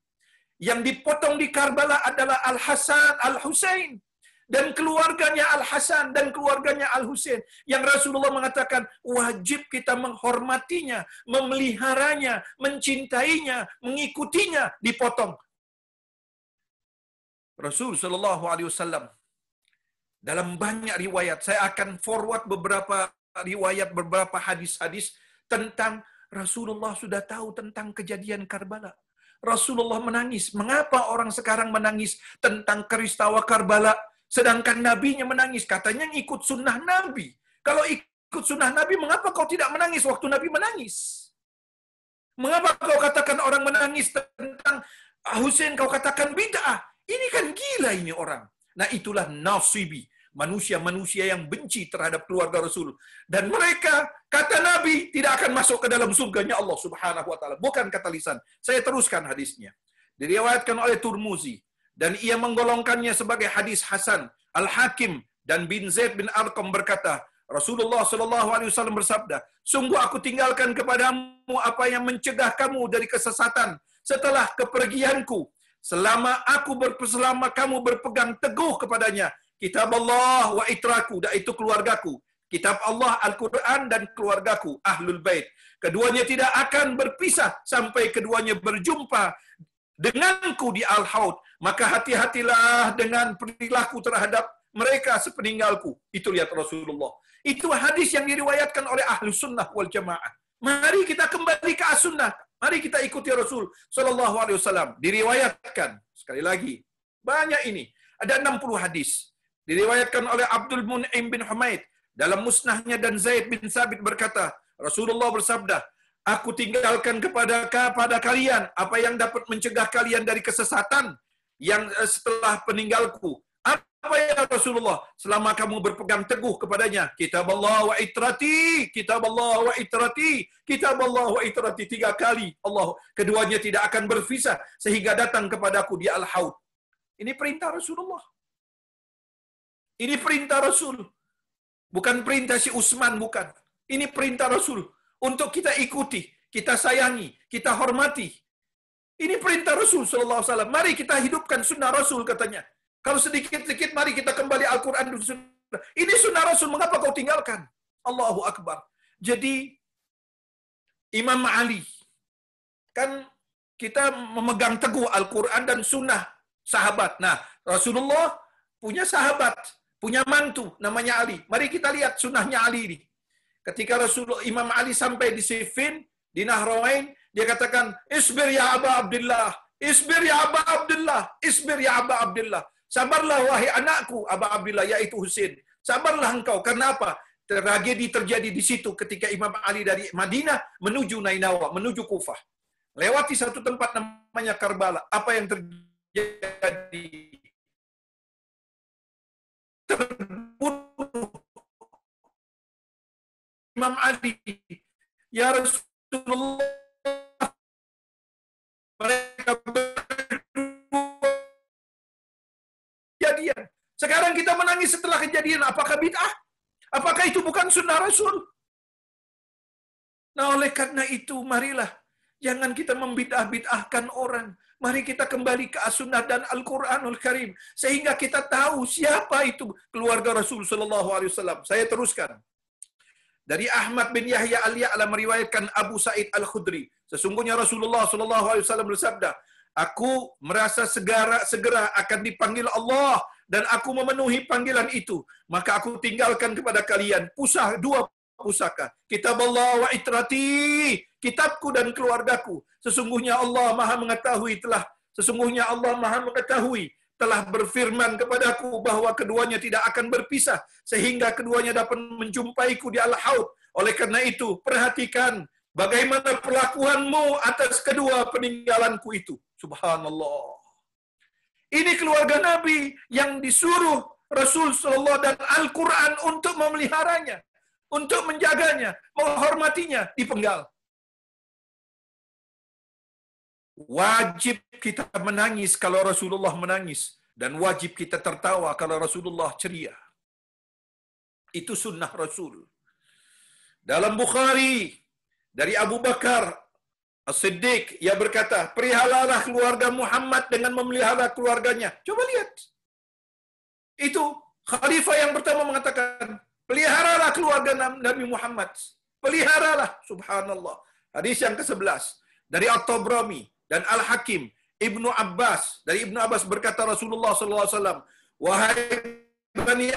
Yang dipotong di Karbala adalah Al-Hasan, Al-Husain. Dan keluarganya Al-Hasan dan keluarganya Al-Husain. Yang Rasulullah mengatakan, wajib kita menghormatinya, memeliharanya, mencintainya, mengikutinya, dipotong. Rasul sallallahu alaihi wasallam dalam banyak riwayat, saya akan forward beberapa riwayat, beberapa hadis-hadis tentang Rasulullah sudah tahu tentang kejadian Karbala. Rasulullah menangis. Mengapa orang sekarang menangis tentang peristiwa Karbala, sedangkan nabinya menangis? Katanya ngikut sunnah Nabi. Kalau ikut sunnah Nabi, mengapa kau tidak menangis waktu Nabi menangis? Mengapa kau katakan orang menangis tentang Husain, kau katakan bid'ah? Ini kan gila ini orang. Nah, itulah nasibi, manusia-manusia yang benci terhadap keluarga Rasul. Dan mereka, kata Nabi, tidak akan masuk ke dalam surganya Allah Subhanahu wa taala. Bukan kata lisan. Saya teruskan hadisnya. Diriwayatkan oleh Turmuzi dan ia menggolongkannya sebagai hadis hasan. Al-Hakim dan bin Zaid bin Arqam berkata, Rasulullah sallallahu alaihi wasallam bersabda, "Sungguh aku tinggalkan kepadamu apa yang mencegah kamu dari kesesatan setelah kepergianku. Selama kamu berpegang teguh kepadanya, kitab Allah wa itraku, yaitu keluargaku. Kitab Allah Al-Quran dan keluargaku, Ahlul Bait. Keduanya tidak akan berpisah sampai keduanya berjumpa denganku di Al-Haud. Maka hati-hatilah dengan perilaku terhadap mereka sepeninggalku." Itu lihat Rasulullah. Itu hadis yang diriwayatkan oleh Ahlus Sunnah wal Jamaah. Mari kita kembali ke as-sunnah. Mari kita ikuti Rasul sallallahu alaihi wasallam. Diriwayatkan sekali lagi. Banyak ini. Ada 60 hadis. Diriwayatkan oleh Abdul Mun'im bin Humaid dalam musnahnya, dan Zaid bin Sabit berkata, Rasulullah bersabda, "Aku tinggalkan kepada kalian apa yang dapat mencegah kalian dari kesesatan yang setelah peninggalku." Apa ya Rasulullah? Selama kamu berpegang teguh kepadanya, kitab Allah wa itrati, kitab Allah wa itrati, kitab Allah wa itrati, 3 kali. Allah, keduanya tidak akan berpisah sehingga datang kepadaku di Al-Haud. Ini perintah Rasulullah. Ini perintah Rasul. Bukan perintah si Utsman, bukan. Ini perintah Rasul untuk kita ikuti, kita sayangi, kita hormati. Ini perintah Rasul sallallahu alaihi wasallam. Mari kita hidupkan sunnah Rasul, katanya. Kalau sedikit-sedikit mari kita kembali Al-Quran dan sunnah. Ini sunnah Rasul, mengapa kau tinggalkan? Allahu Akbar. Jadi Imam Ali, kan kita memegang teguh Al-Quran dan sunnah sahabat. Nah, Rasulullah punya sahabat, punya mantu namanya Ali. Mari kita lihat sunnahnya Ali ini. Ketika Imam Ali sampai di Siffin, di Nahrawain, dia katakan, "Isbir ya Aba Abdullah, isbir ya Aba Abdullah, isbir ya Aba Abdullah." Sabarlah wahai anakku Aba Abdullah, yaitu Husain. Sabarlah engkau. Kenapa? Tragedi terjadi di situ ketika Imam Ali dari Madinah menuju Nainawa, menuju Kufah. Lewati satu tempat namanya Karbala. Apa yang terjadi? Terbunuh Imam Ali. Ya Rasulullah, mereka kejadian. Sekarang kita menangis setelah kejadian. Apakah bid'ah? Apakah itu bukan sunnah Rasul? Nah, oleh karena itu, marilah jangan kita membid'ah-bid'ahkan orang. Mari kita kembali ke as-sunnah dan Al-Quranul Karim, sehingga kita tahu siapa itu keluarga Rasul sallallahu alaihi wasallam. Saya teruskan. Dari Ahmad bin Yahya Al-Ya'la meriwayatkan Abu Sa'id Al-Khudri, sesungguhnya Rasulullah sallallahu alaihi wasallam bersabda, "Aku merasa segera akan dipanggil Allah, dan aku memenuhi panggilan itu. Maka aku tinggalkan kepada kalian 2 pusaka. Kitab Allah wa itrati, kitabku dan keluargaku. Sesungguhnya Allah Maha mengetahui telah berfirman kepadaku bahwa keduanya tidak akan berpisah sehingga keduanya dapat menjumpaiku di Al-Haud. Oleh karena itu, perhatikan bagaimana perlakuanmu atas kedua peninggalanku itu." Subhanallah. Ini keluarga Nabi yang disuruh Rasul sallallahu dan Al-Quran untuk memeliharanya, untuk menjaganya, menghormatinya, dipenggal. Wajib kita menangis kalau Rasulullah menangis, dan wajib kita tertawa kalau Rasulullah ceria. Itu sunnah Rasul. Dalam Bukhari, dari Abu Bakar As-Siddiq, ia berkata, "Peliharalah keluarga Muhammad dengan memelihara keluarganya." Coba lihat. Itu khalifah yang pertama mengatakan, peliharalah keluarga Nabi Muhammad. Peliharalah, subhanallah. Hadis yang ke-11 dari At-Tabrani dan Al-Hakim. Ibnu Abbas, dari Ibnu Abbas berkata Rasulullah sallallahu alaihi wasallam, "Wahai Bani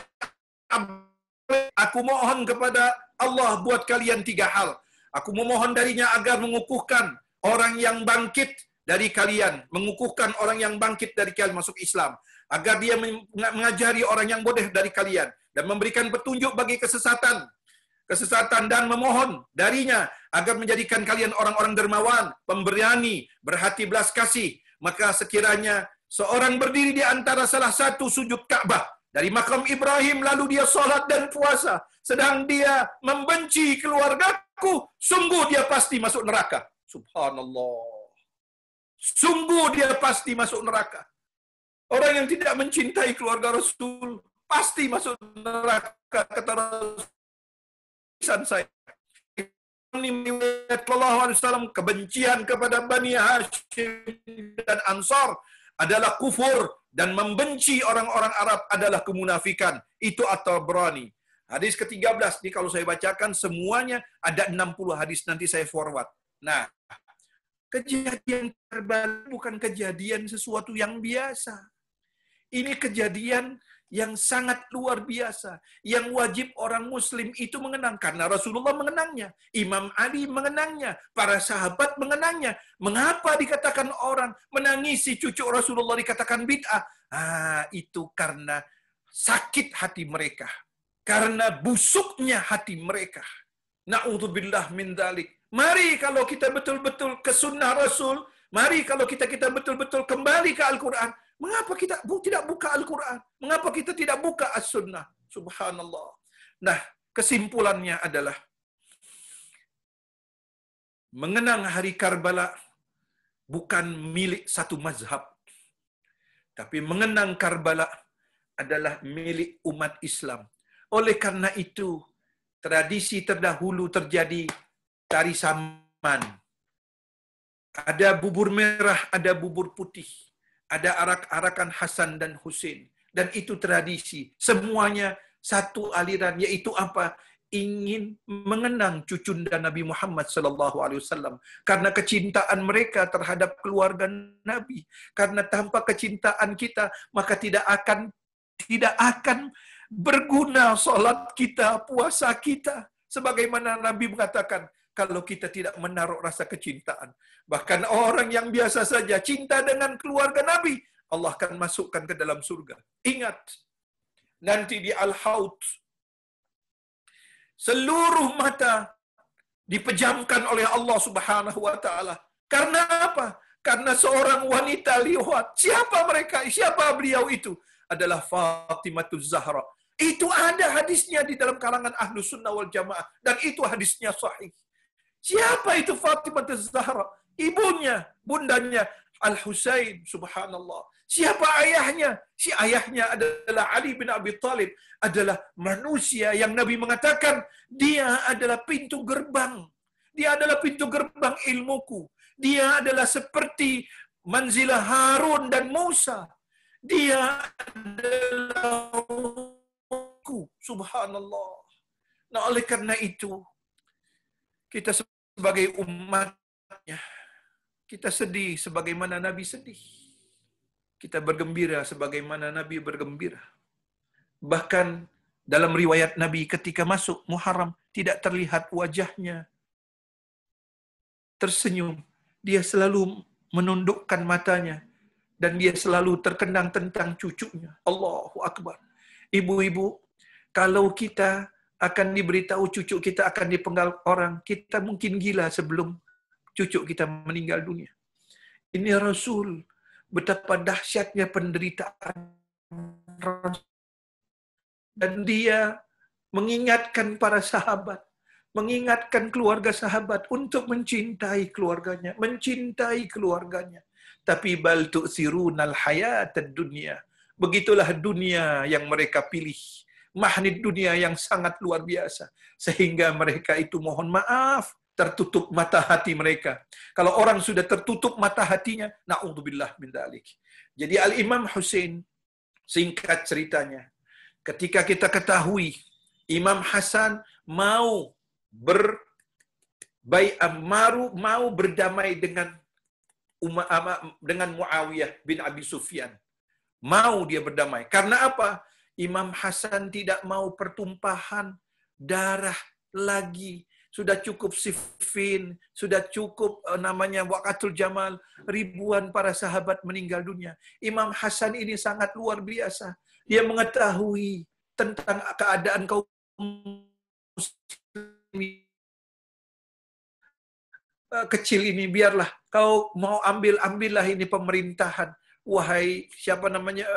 Abbas, aku mohon kepada Allah buat kalian 3 hal. Aku memohon darinya agar mengukuhkan orang yang bangkit dari kalian, mengukuhkan orang yang bangkit dari kalian masuk Islam, agar dia mengajari orang yang bodoh dari kalian, dan memberikan petunjuk bagi kesesatan dan memohon darinya agar menjadikan kalian orang-orang dermawan, pemberani, berhati belas kasih. Maka sekiranya seorang berdiri di antara salah satu sujud Ka'bah dari makam Ibrahim, lalu dia salat dan puasa, sedang dia membenci keluargaku, sungguh dia pasti masuk neraka. Subhanallah. Sungguh dia pasti masuk neraka. Orang yang tidak mencintai keluarga Rasul pasti masuk neraka, kata Rasul. Saya Sallallahu Alaihi Wasallam, kebencian kepada Bani Hashim dan Ansar adalah kufur, dan membenci orang-orang Arab adalah kemunafikan. Itu At-Tabrani. Hadis ke-13 ini kalau saya bacakan semuanya ada 60 hadis, nanti saya forward. Nah, kejadian Karbala bukan kejadian sesuatu yang biasa. Ini kejadian yang sangat luar biasa, yang wajib orang muslim itu mengenang, karena Rasulullah mengenangnya, Imam Ali mengenangnya, para sahabat mengenangnya. Mengapa dikatakan orang menangisi cucu Rasulullah dikatakan bid'ah? Itu karena sakit hati mereka, karena busuknya hati mereka. Na'udzubillah min dzalik. Mari kalau kita betul-betul ke sunnah Rasul, mari kalau kita betul-betul kembali ke Al-Quran. Mengapa kita tidak buka Al-Quran? Mengapa kita tidak buka As-Sunnah? Subhanallah. Nah, kesimpulannya adalah mengenang hari Karbala bukan milik satu mazhab, tapi mengenang Karbala adalah milik umat Islam. Oleh karena itu, tradisi terdahulu terjadi tari saman. Ada bubur merah, ada bubur putih. Ada arak-arakan Hasan dan Husain. Dan itu tradisi. Semuanya satu aliran, yaitu apa? Ingin mengenang cucunda Nabi Muhammad SAW. Karena kecintaan mereka terhadap keluarga Nabi. Karena tanpa kecintaan kita, maka tidak akan berguna solat kita, puasa kita. Sebagaimana Nabi mengatakan, kalau kita tidak menaruh rasa kecintaan. Bahkan orang yang biasa saja cinta dengan keluarga Nabi, Allah akan masukkan ke dalam surga. Ingat, nanti di Al-Haud, seluruh mata dipejamkan oleh Allah Subhanahu wa Ta'ala. Karena apa? Karena seorang wanita liwat. Siapa mereka? Siapa beliau itu? Adalah Fatimah Zahra. Itu ada hadisnya di dalam kalangan Ahlus Sunnah wal Jamaah. Dan itu hadisnya sahih. Siapa itu Fatimah Zahra? Ibunya, bundanya Al-Husain, subhanallah. Siapa ayahnya? Si ayahnya adalah Ali bin Abi Thalib, adalah manusia yang Nabi mengatakan dia adalah pintu gerbang. Dia adalah pintu gerbang ilmuku. Dia adalah seperti manzilah Harun dan Musa. Dia adalah aku, subhanallah. Nah, oleh karena itu, kita sebagai umatnya, kita sedih sebagaimana Nabi sedih. Kita bergembira sebagaimana Nabi bergembira. Bahkan dalam riwayat Nabi ketika masuk Muharram, tidak terlihat wajahnya tersenyum. Dia selalu menundukkan matanya. Dan dia selalu terkenang tentang cucunya. Allahu Akbar. Ibu-ibu, kalau kita akan diberitahu cucu kita akan dipenggal orang, kita mungkin gila sebelum cucu kita meninggal dunia. Ini Rasul, betapa dahsyatnya penderitaan Rasul. Dan dia mengingatkan para sahabat, mengingatkan keluarga sahabat untuk mencintai keluarganya. Tapi bal tu'thirunal hayatad dunya. Begitulah dunia yang mereka pilih. Magnet dunia yang sangat luar biasa. Sehingga mereka itu mohon maaf, tertutup mata hati mereka. Kalau orang sudah tertutup mata hatinya, na'udzubillah min dzalik. Jadi Al-Imam Husain, singkat ceritanya, ketika kita ketahui Imam Hasan mau berdamai dengan Muawiyah bin Abi Sufyan. Mau dia berdamai. Karena apa? Imam Hasan tidak mau pertumpahan darah lagi sudah cukup Siffin, sudah cukup namanya Waqatul Jamal, ribuan para sahabat meninggal dunia. Imam Hasan ini sangat luar biasa. Dia mengetahui tentang keadaan kaum muslimin kecil ini, biarlah kau mau ambillah ini pemerintahan, wahai siapa namanya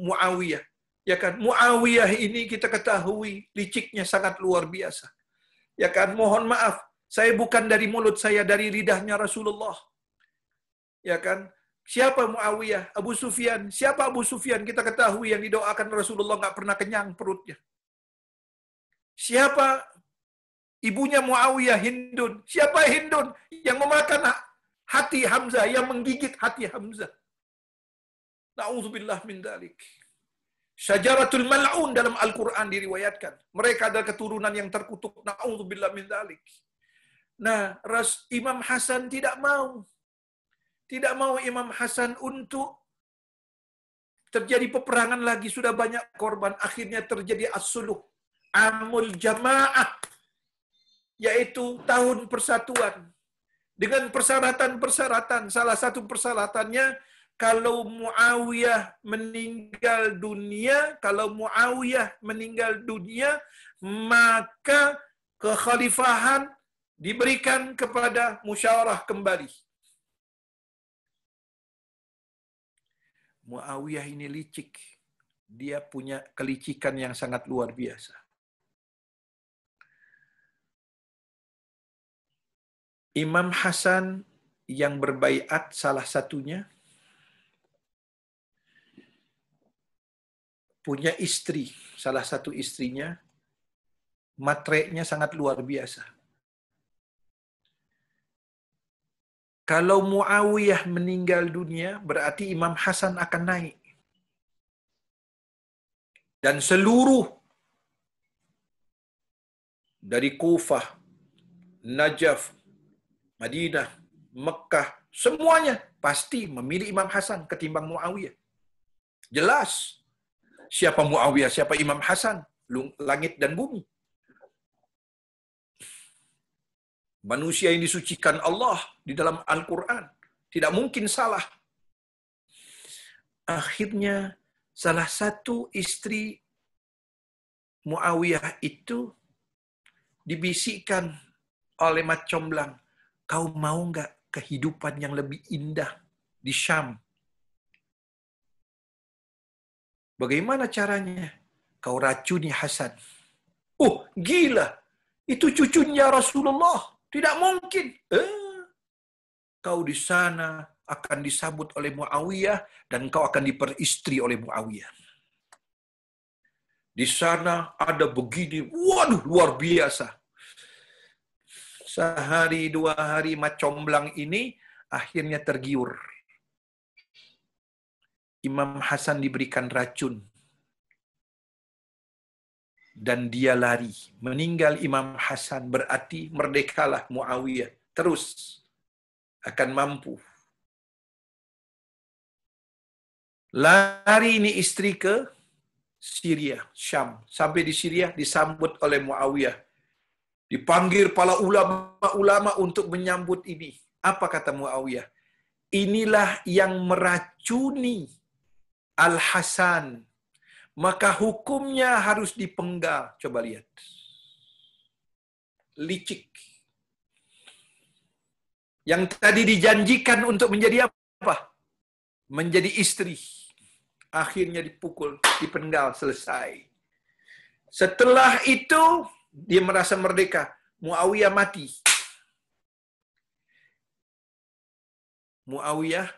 Muawiyah, ya kan? Muawiyah ini kita ketahui liciknya sangat luar biasa, ya kan? Mohon maaf, saya bukan dari mulut saya, dari lidahnya Rasulullah, ya kan? Siapa Muawiyah? Abu Sufyan. Siapa Abu Sufyan? Kita ketahui yang didoakan Rasulullah nggak pernah kenyang perutnya. Siapa ibunya Muawiyah? Hindun. Siapa Hindun? Yang memakan hati Hamzah, yang menggigit hati Hamzah. Na'udzubillah min dzalik. Syajaratul mal'un dalam Al-Quran diriwayatkan. Mereka adalah keturunan yang terkutuk. Na'udzubillah min dzalik. Nah, Imam Hasan tidak mau. Tidak mau Imam Hasan untuk terjadi peperangan lagi. Sudah banyak korban. Akhirnya terjadi as-suluh. Amul Jamaah. Yaitu tahun persatuan. Dengan persyaratan-persyaratan. Salah satu persyaratannya, kalau Muawiyah meninggal dunia, maka kekhalifahan diberikan kepada musyawarah kembali. Muawiyah ini licik. Dia punya kelicikan yang sangat luar biasa. Imam Hasan yang berbaiat salah satunya punya istri, salah satu istrinya matreknya sangat luar biasa. Kalau Muawiyah meninggal dunia, berarti Imam Hasan akan naik. Dan seluruh dari Kufah, Najaf, Madinah, Mekah, semuanya pasti memilih Imam Hasan ketimbang Muawiyah. Jelas. Siapa Muawiyah, siapa Imam Hasan? Langit dan bumi. Manusia yang disucikan Allah di dalam Al-Quran. Tidak mungkin salah. Akhirnya salah satu istri Muawiyah itu dibisikkan oleh Mat Comblang, kau mau nggak kehidupan yang lebih indah di Syam? Bagaimana caranya? Kau racuni Hasan. Oh, gila. Itu cucunya Rasulullah. Tidak mungkin. Kau di sana akan disambut oleh Muawiyah dan kau akan diperistri oleh Muawiyah. Di sana ada begini. Waduh, luar biasa. Sehari, 2 hari Mat Comblang ini akhirnya tergiur. Imam Hasan diberikan racun. Dan dia lari. Meninggal Imam Hasan berarti merdekalah Muawiyah. Terus akan mampu. Lari ini istri ke Syria, Syam. Sampai di Syria disambut oleh Muawiyah. Dipanggil para ulama-ulama untuk menyambut ini. Apa kata Muawiyah? Inilah yang meracuni Al-Hasan. Maka hukumnya harus dipenggal. Coba lihat. Licik. Yang tadi dijanjikan untuk menjadi apa? Menjadi istri. Akhirnya dipukul, dipenggal, selesai. Setelah itu, dia merasa merdeka. Muawiyah mati. Muawiyah,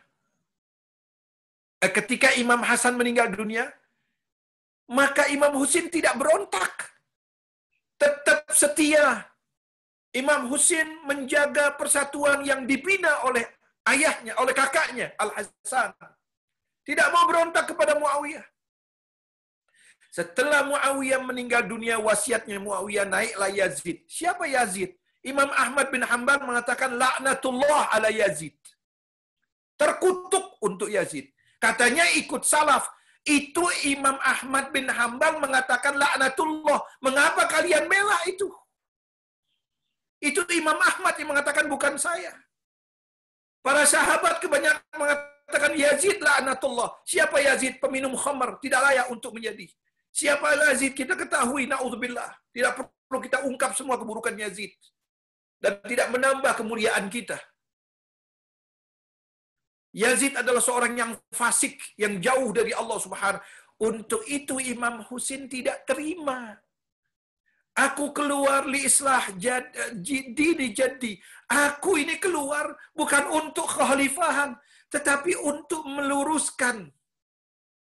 ketika Imam Hasan meninggal dunia, maka Imam Husin tidak berontak. Tetap setia. Imam Husin menjaga persatuan yang dibina oleh ayahnya, oleh kakaknya, Al-Hasan. Tidak mau berontak kepada Muawiyah. Setelah Muawiyah meninggal dunia, wasiatnya Muawiyah, naiklah Yazid. Siapa Yazid? Imam Ahmad bin Hanbal mengatakan, laknatullah ala Yazid. Terkutuk untuk Yazid. Katanya ikut salaf. Itu Imam Ahmad bin Hanbal mengatakan laknatullah. Mengapa kalian bela itu? Itu Imam Ahmad yang mengatakan, bukan saya. Para sahabat kebanyakan mengatakan Yazid la'natullah. Siapa Yazid? Peminum khamar, tidak layak untuk menjadi. Siapa Yazid? Kita ketahui, na'udzubillah. Tidak perlu kita ungkap semua keburukan Yazid. Dan tidak menambah kemuliaan kita. Yazid adalah seorang yang fasik, yang jauh dari Allah Subhanahu. Untuk itu Imam Husin tidak terima. Aku keluar li islah dini jadi. Aku ini keluar bukan untuk kekhalifahan, tetapi untuk meluruskan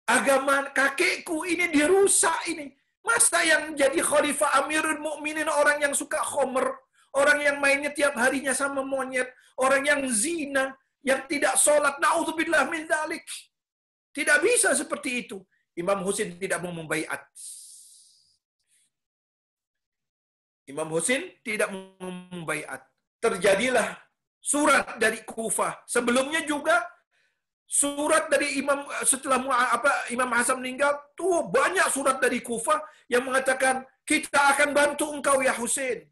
agama kakekku ini dirusak ini. Masa yang jadi khalifah Amirul Mukminin orang yang suka khomer, orang yang mainnya tiap harinya sama monyet, orang yang zina, yang tidak sholat, na'udzubillah min dzalik. Tidak bisa seperti itu. Imam Husin tidak mau membaiat. Imam Husin tidak membaiat. Terjadilah surat dari Kufah. Sebelumnya juga surat dari Imam setelah Imam Hasan meninggal, tuh banyak surat dari Kufah yang mengatakan kita akan bantu engkau ya Husin.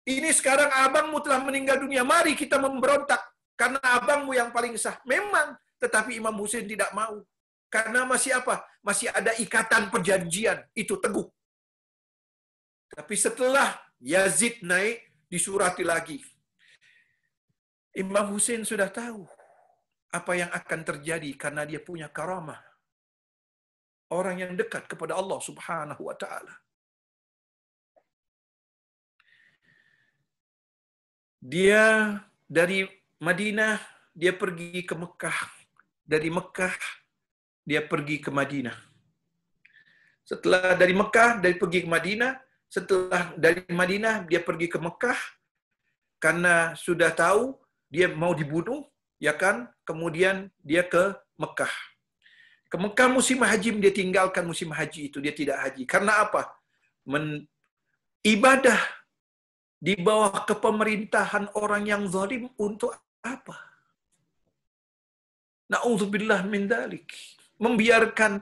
Ini sekarang abangmu telah meninggal dunia, mari kita memberontak karena abangmu yang paling sah. Memang, tetapi Imam Husin tidak mau. Karena masih apa? Masih ada ikatan perjanjian, itu teguh. Tapi setelah Yazid naik, disurati lagi. Imam Husin sudah tahu apa yang akan terjadi karena dia punya karamah. Orang yang dekat kepada Allah Subhanahu wa taala. Dia dari Madinah, dia pergi ke Mekah. Dari Mekah, dia pergi ke Madinah. Setelah dari Mekah, dia pergi ke Madinah. Setelah dari Madinah, dia pergi ke Mekah. Karena sudah tahu, dia mau dibunuh, ya kan? Kemudian dia ke Mekah. Ke Mekah musim haji, dia tinggalkan musim haji itu. Dia tidak haji. Karena apa? Ibadah di bawah kepemerintahan orang yang zalim untuk apa? Na'udzubillah min dzalik. Membiarkan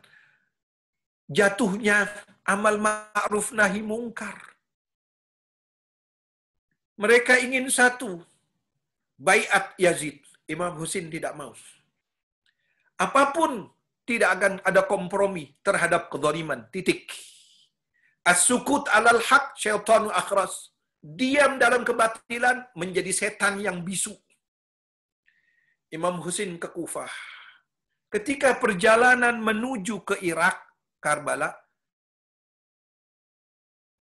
jatuhnya amal ma'ruf nahi mungkar. Mereka ingin satu, baiat Yazid. Imam Husin tidak mau. Apapun tidak akan ada kompromi terhadap kezaliman. Titik. As-sukut alal haq syaitanu akhras. Diam dalam kebatilan menjadi setan yang bisu. Imam Husin ke Kufah. Ketika perjalanan menuju ke Irak, Karbala,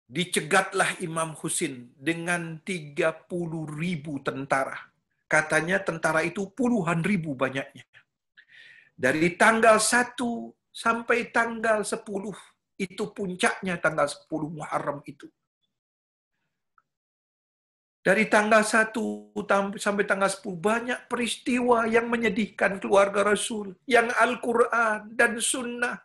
dicegatlah Imam Husin dengan 30.000 tentara. Katanya tentara itu puluhan ribu banyaknya. Dari tanggal 1 sampai tanggal 10, itu puncaknya tanggal 10 Muharram itu. Dari tanggal 1 sampai tanggal 10, banyak peristiwa yang menyedihkan keluarga Rasul. Yang Al-Quran dan Sunnah.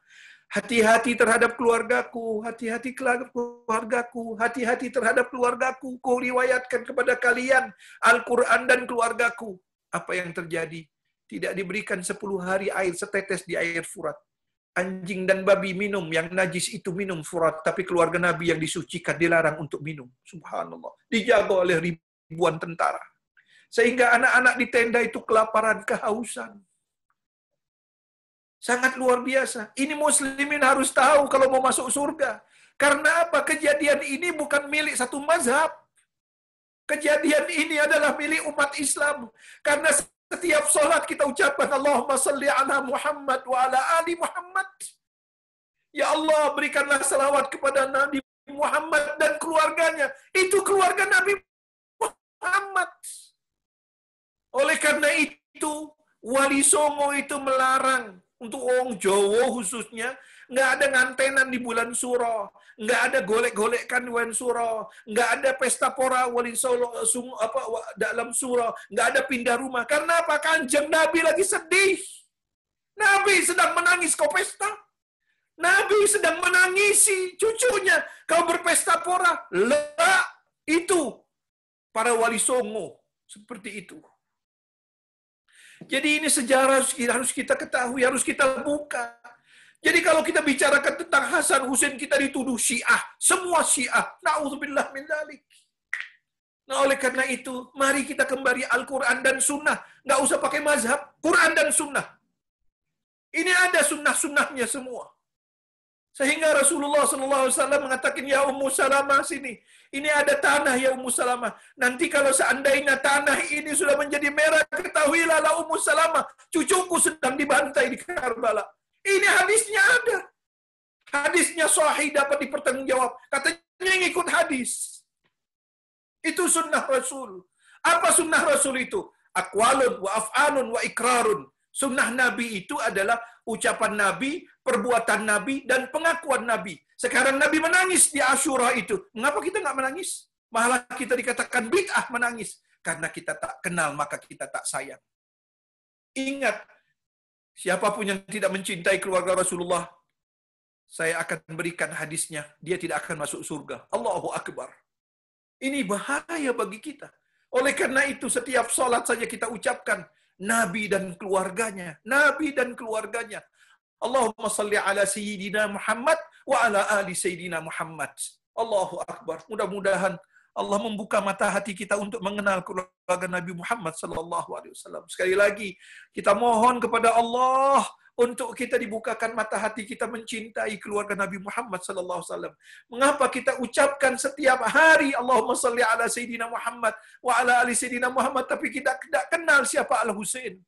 Hati-hati terhadap keluargaku, hati-hati keluargaku, hati-hati terhadap keluargaku. Ku riwayatkan kepada kalian Al-Quran dan keluargaku. Apa yang terjadi? Tidak diberikan 10 hari air setetes di air Furat. Anjing dan babi minum, yang najis itu minum Furat, tapi keluarga Nabi yang disucikan dilarang untuk minum. Subhanallah. Dijaga oleh ribuan tentara. Sehingga anak-anak di tenda itu kelaparan, kehausan. Sangat luar biasa. Ini muslimin harus tahu kalau mau masuk surga. Karena apa? Kejadian ini bukan milik satu mazhab. Kejadian ini adalah milik umat Islam. Karena setiap sholat kita ucapkan Allahumma salli ala Muhammad wa ala ali Muhammad. Ya Allah, berikanlah salawat kepada Nabi Muhammad dan keluarganya. Itu keluarga Nabi Muhammad. Oleh karena itu, Wali Songo itu melarang untuk orang Jawa khususnya, nggak ada ngantenan di bulan Suro, nggak ada golek-golekan di bulan Suro, nggak ada pesta pora Wali Solo dalam Suro, nggak ada pindah rumah. Karena apa? Kanjeng Nabi lagi sedih. Nabi sedang menangis, kau pesta. Nabi sedang menangisi cucunya, kau berpesta pora. Lah, itu para Wali Songo seperti itu. Jadi ini sejarah harus kita ketahui, harus kita buka. Jadi kalau kita bicarakan tentang Hasan Husain, kita dituduh Syiah. Semua Syiah. Na'udzubillah min dzalik. Nah, oleh karena itu, mari kita kembali Al-Quran dan Sunnah. Nggak usah pakai mazhab, Quran dan Sunnah. Ini ada sunnah-sunnahnya semua. Sehingga Rasulullah SAW mengatakan, ya Ummu Salamah sini. Ini ada tanah ya Ummu Salamah. Nanti kalau seandainya tanah ini sudah menjadi merah, ketahuilah lah Ummu Salamah, cucuku sedang dibantai di Karbala. Ini hadisnya ada. Hadisnya sahih, dapat dipertanggungjawab. Katanya ngikut hadis. Itu sunnah Rasul. Apa sunnah Rasul itu? Aqwalun wa af'alun wa ikrarun. Sunnah Nabi itu adalah ucapan Nabi, perbuatan Nabi, dan pengakuan Nabi. Sekarang Nabi menangis di Asyura itu. Mengapa kita nggak menangis? Malah kita dikatakan bid'ah menangis. Karena kita tak kenal, maka kita tak sayang. Ingat, siapapun yang tidak mencintai keluarga Rasulullah, saya akan berikan hadisnya. Dia tidak akan masuk surga. Allahu Akbar. Ini bahaya bagi kita. Oleh karena itu, setiap sholat saja kita ucapkan, Nabi dan keluarganya. Nabi dan keluarganya. Allahumma salli ala Sayyidina Muhammad wa ala ali Sayyidina Muhammad. Allahu Akbar. Mudah-mudahan Allah membuka mata hati kita untuk mengenal keluarga Nabi Muhammad sallallahu alaihi wasallam. Sekali lagi, kita mohon kepada Allah untuk kita dibukakan mata hati kita mencintai keluarga Nabi Muhammad sallallahu alaihi wasallam. Mengapa kita ucapkan setiap hari Allahumma salli ala Sayyidina Muhammad wa ala ali Sayyidina Muhammad, tapi kita tidak kenal siapa Al-Husain.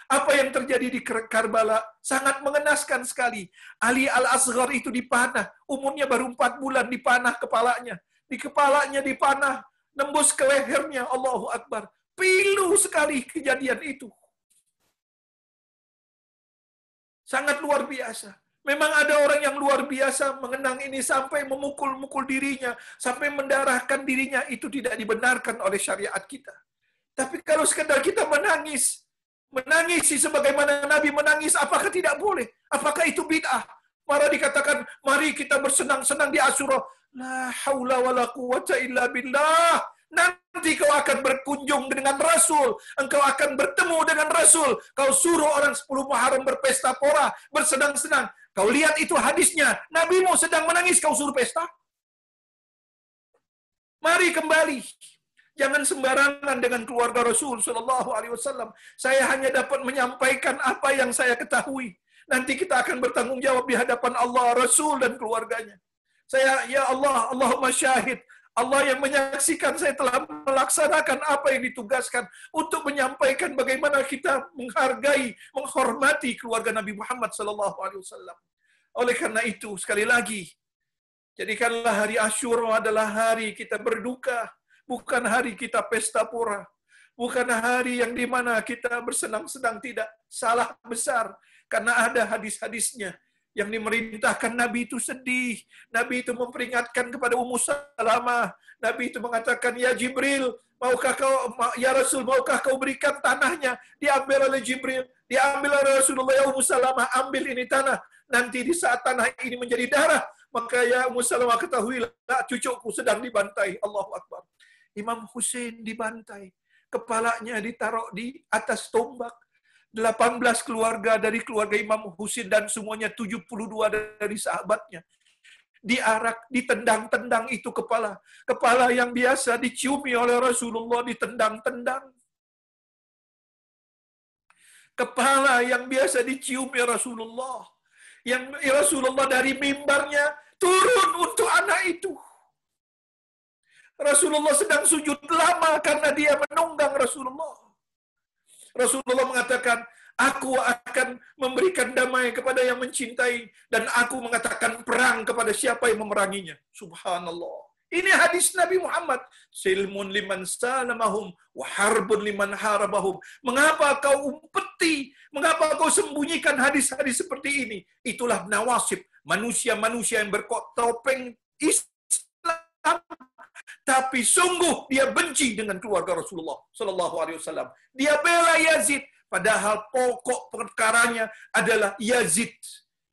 Apa yang terjadi di Karbala sangat mengenaskan sekali. Ali Al-Asghar itu dipanah, umurnya baru 4 bulan, dipanah kepalanya. Di kepalanya dipanah, nembus ke lehernya. Allahu Akbar. Pilu sekali kejadian itu. Sangat luar biasa. Memang ada orang yang luar biasa mengenang ini sampai memukul-mukul dirinya, sampai mendarahkan dirinya. Itu tidak dibenarkan oleh syariat kita. Tapi kalau sekedar kita menangisi sebagaimana Nabi menangis, apakah tidak boleh? Apakah itu bid'ah? Malah dikatakan, mari kita bersenang-senang di Asyura. La haula wa la quwata illa billah. Nanti kau akan berkunjung dengan Rasul. Engkau akan bertemu dengan Rasul. Kau suruh orang 10 Muharram berpesta pora, bersenang-senang. Kau lihat itu hadisnya. Nabimu sedang menangis, kau suruh pesta. Mari kembali. Jangan sembarangan dengan keluarga Rasul sallallahu alaihi wasallam. Saya hanya dapat menyampaikan apa yang saya ketahui. Nanti kita akan bertanggung jawab di hadapan Allah, Rasul dan keluarganya. Saya, ya Allah, Allahumma syahid. Allah yang menyaksikan saya telah melaksanakan apa yang ditugaskan untuk menyampaikan bagaimana kita menghargai, menghormati keluarga Nabi Muhammad sallallahu alaihi wasallam. Oleh karena itu, sekali lagi, jadikanlah hari Asyura adalah hari kita berduka, bukan hari kita pesta pora. Bukan hari yang dimana kita bersenang-senang, tidak. Salah besar. Karena ada hadis-hadisnya yang dimerintahkan Nabi itu sedih. Nabi itu memperingatkan kepada Ummu Salamah. Nabi itu mengatakan, ya Jibril, maukah kau, ya Rasul, maukah kau berikan tanahnya? Diambil oleh Jibril. Diambil oleh Rasulullah, ya Ummu Salamah, ambil ini tanah. Nanti di saat tanah ini menjadi darah, maka ya Ummu Salamah ketahuilah, cucuku sedang dibantai. Allahu Akbar. Imam Husain dibantai. Kepalanya ditaruh di atas tombak. 18 keluarga dari keluarga Imam Husain dan semuanya 72 dari sahabatnya. Diarak, ditendang-tendang itu kepala. Kepala yang biasa diciumi oleh Rasulullah ditendang-tendang. Kepala yang biasa diciumi Rasulullah. Yang Rasulullah dari mimbarnya turun untuk anak itu. Rasulullah sedang sujud lama karena dia menunggang Rasulullah. Rasulullah mengatakan, aku akan memberikan damai kepada yang mencintai, dan aku mengatakan perang kepada siapa yang memeranginya. Subhanallah. Ini hadis Nabi Muhammad. Silmun liman salamahum, wa harbun liman harabahum. Mengapa kau umpeti? Mengapa kau sembunyikan hadis-hadis seperti ini? Itulah nawasib, manusia-manusia yang bertopeng Islam, tapi sungguh dia benci dengan keluarga Rasulullah sallallahu alaihi wasallam. Dia bela Yazid, padahal pokok perkaranya adalah Yazid.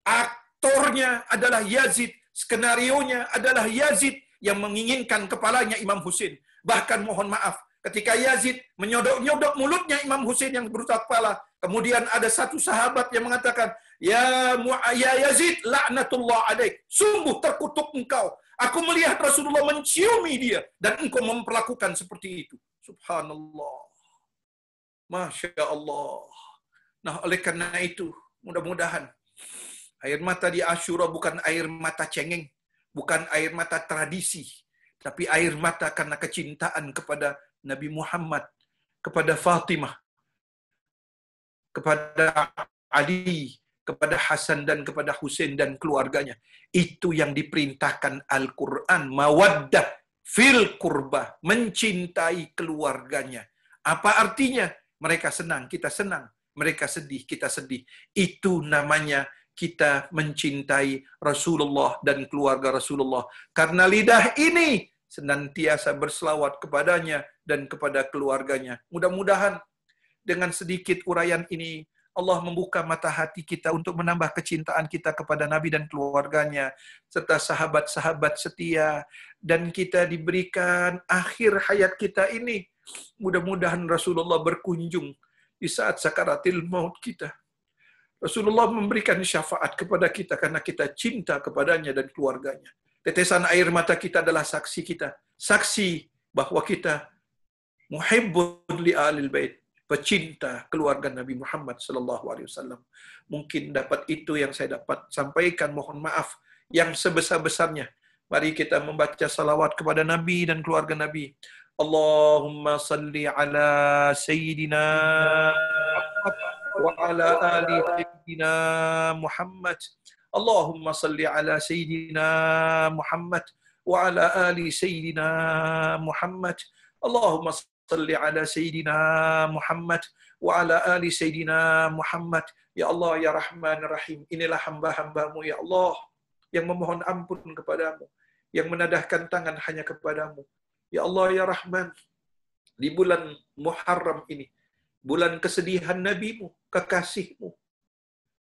Aktornya adalah Yazid, skenarionya adalah Yazid yang menginginkan kepalanya Imam Husain. Bahkan mohon maaf, ketika Yazid menyodok-nyodok mulutnya Imam Husain yang berutak kepala, kemudian ada satu sahabat yang mengatakan, ya Yazid, laknatullah alaik, sungguh terkutuk engkau. Aku melihat Rasulullah menciumi dia. Dan engkau memperlakukan seperti itu. Subhanallah. Masya Allah. Nah, oleh karena itu, mudah-mudahan air mata di Asyura bukan air mata cengeng, bukan air mata tradisi, tapi air mata karena kecintaan kepada Nabi Muhammad, kepada Fatimah, kepada Ali, kepada Hasan dan kepada Husain dan keluarganya. Itu yang diperintahkan Al-Quran. Mawaddah fil qurbah. Mencintai keluarganya. Apa artinya? Mereka senang, kita senang. Mereka sedih, kita sedih. Itu namanya kita mencintai Rasulullah dan keluarga Rasulullah. Karena lidah ini senantiasa berselawat kepadanya dan kepada keluarganya. Mudah-mudahan dengan sedikit uraian ini, Allah membuka mata hati kita untuk menambah kecintaan kita kepada Nabi dan keluarganya, serta sahabat-sahabat setia, dan kita diberikan akhir hayat kita ini. Mudah-mudahan Rasulullah berkunjung di saat sakaratil maut kita. Rasulullah memberikan syafaat kepada kita karena kita cinta kepadanya dan keluarganya. Tetesan air mata kita adalah saksi kita. Saksi bahwa kita muhibbun li alil bait, pecinta keluarga Nabi Muhammad sallallahu alaihi wasallam. Mungkin dapat itu yang saya dapat sampaikan, mohon maaf yang sebesar-besarnya. Mari kita membaca salawat kepada Nabi dan keluarga Nabi. Allahumma salli ala sayyidina Muhammad wa ala ali sayyidina Muhammad. Allahumma salli ala sayyidina Muhammad wa ala ali sayyidina Muhammad. Allahumma salli ala Sayyidina Muhammad wa ala ali Sayyidina Muhammad. Ya Allah, ya Rahman, Rahim. Inilah hamba-hambamu, ya Allah, yang memohon ampun kepadamu, yang menadahkan tangan hanya kepadamu. Ya Allah, ya Rahman, di bulan Muharram ini, bulan kesedihan Nabimu, kekasihmu,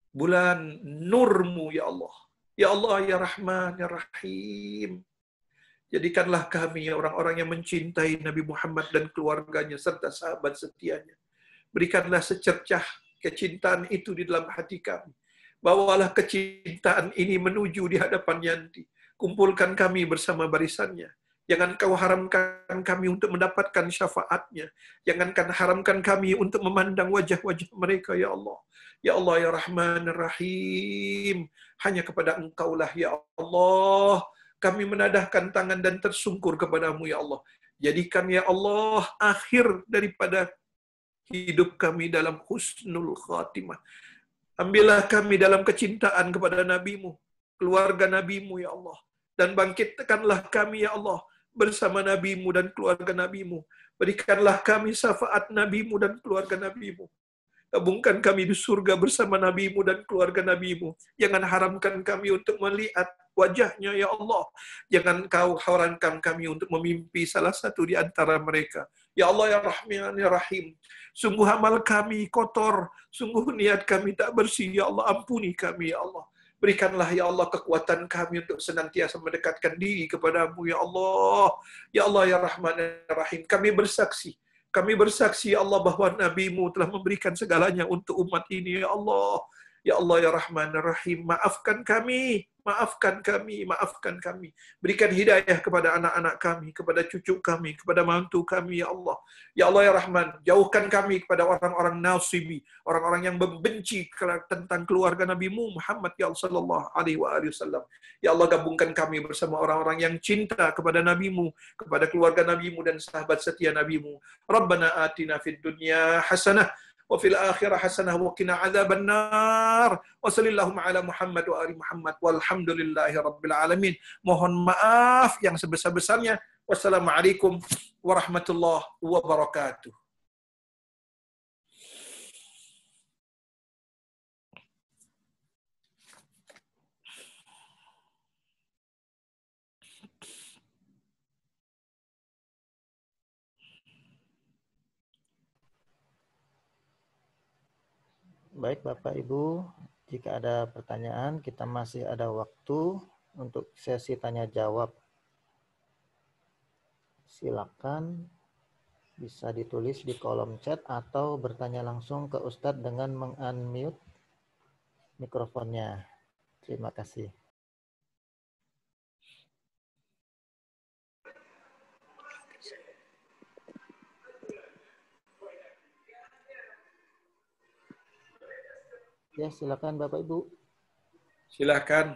bulan nurmu, ya Allah. Ya Allah, ya Rahman, ya Rahim. Jadikanlah kami orang-orang yang mencintai Nabi Muhammad dan keluarganya serta sahabat setianya. Berikanlah secercah kecintaan itu di dalam hati kami. Bawalah kecintaan ini menuju di hadapan Yanti. Kumpulkan kami bersama barisannya. Jangan kau haramkan kami untuk mendapatkan syafaatnya. Jangan haramkan kami untuk memandang wajah-wajah mereka, ya Allah. Ya Allah, ya Rahman, Rahim. Hanya kepada Engkaulah, ya Allah, kami menadahkan tangan dan tersungkur kepadamu, ya Allah. Jadikan, ya Allah, akhir daripada hidup kami dalam husnul khatimah. Ambillah kami dalam kecintaan kepada Nabi-Mu, keluarga Nabi-Mu, ya Allah. Dan bangkitkanlah kami, ya Allah, bersama Nabi-Mu dan keluarga Nabi-Mu. Berikanlah kami syafaat Nabi-Mu dan keluarga Nabi-Mu. Gabungkan kami di surga bersama Nabi-Mu dan keluarga Nabi-Mu. Jangan haramkan kami untuk melihat wajahnya, ya Allah. Jangan kau haramkan kami untuk memimpi salah satu di antara mereka. Ya Allah, ya Rahman, ya Rahim. Sungguh amal kami kotor. Sungguh niat kami tak bersih. Ya Allah, ampuni kami, ya Allah. Berikanlah, ya Allah, kekuatan kami untuk senantiasa mendekatkan diri kepadamu, ya Allah. Ya Allah, ya Rahman, ya Rahim. Kami bersaksi, ya Allah, bahwa Nabi-Mu telah memberikan segalanya untuk umat ini, ya Allah. Ya Allah, ya Rahman, ya Rahim. Maafkan kami, maafkan kami, maafkan kami. Berikan hidayah kepada anak-anak kami, kepada cucu kami, kepada mantu kami, ya Allah. Ya Allah, ya Rahman, jauhkan kami kepada orang-orang nasibi, orang-orang yang membenci tentang keluarga Nabi-Mu Muhammad ya sallallahu alaihi wasallam. Ya Allah, gabungkan kami bersama orang-orang yang cinta kepada Nabi-Mu, kepada keluarga Nabi-Mu dan sahabat setia Nabi-Mu. Rabbana atina fid dunya hasanah wa fil akhirah hasanah wa qina adzabannar. Wa sallallahu ala Muhammad wa ali Muhammad walhamdulillahi rabbil alamin. Mohon maaf yang sebesar-besarnya. Wassalamualaikum warahmatullahi wabarakatuh. Baik Bapak Ibu, jika ada pertanyaan kita masih ada waktu untuk sesi tanya jawab. Silakan bisa ditulis di kolom chat atau bertanya langsung ke Ustadz dengan meng-unmute mikrofonnya. Terima kasih. Ya, silakan Bapak Ibu. Silakan.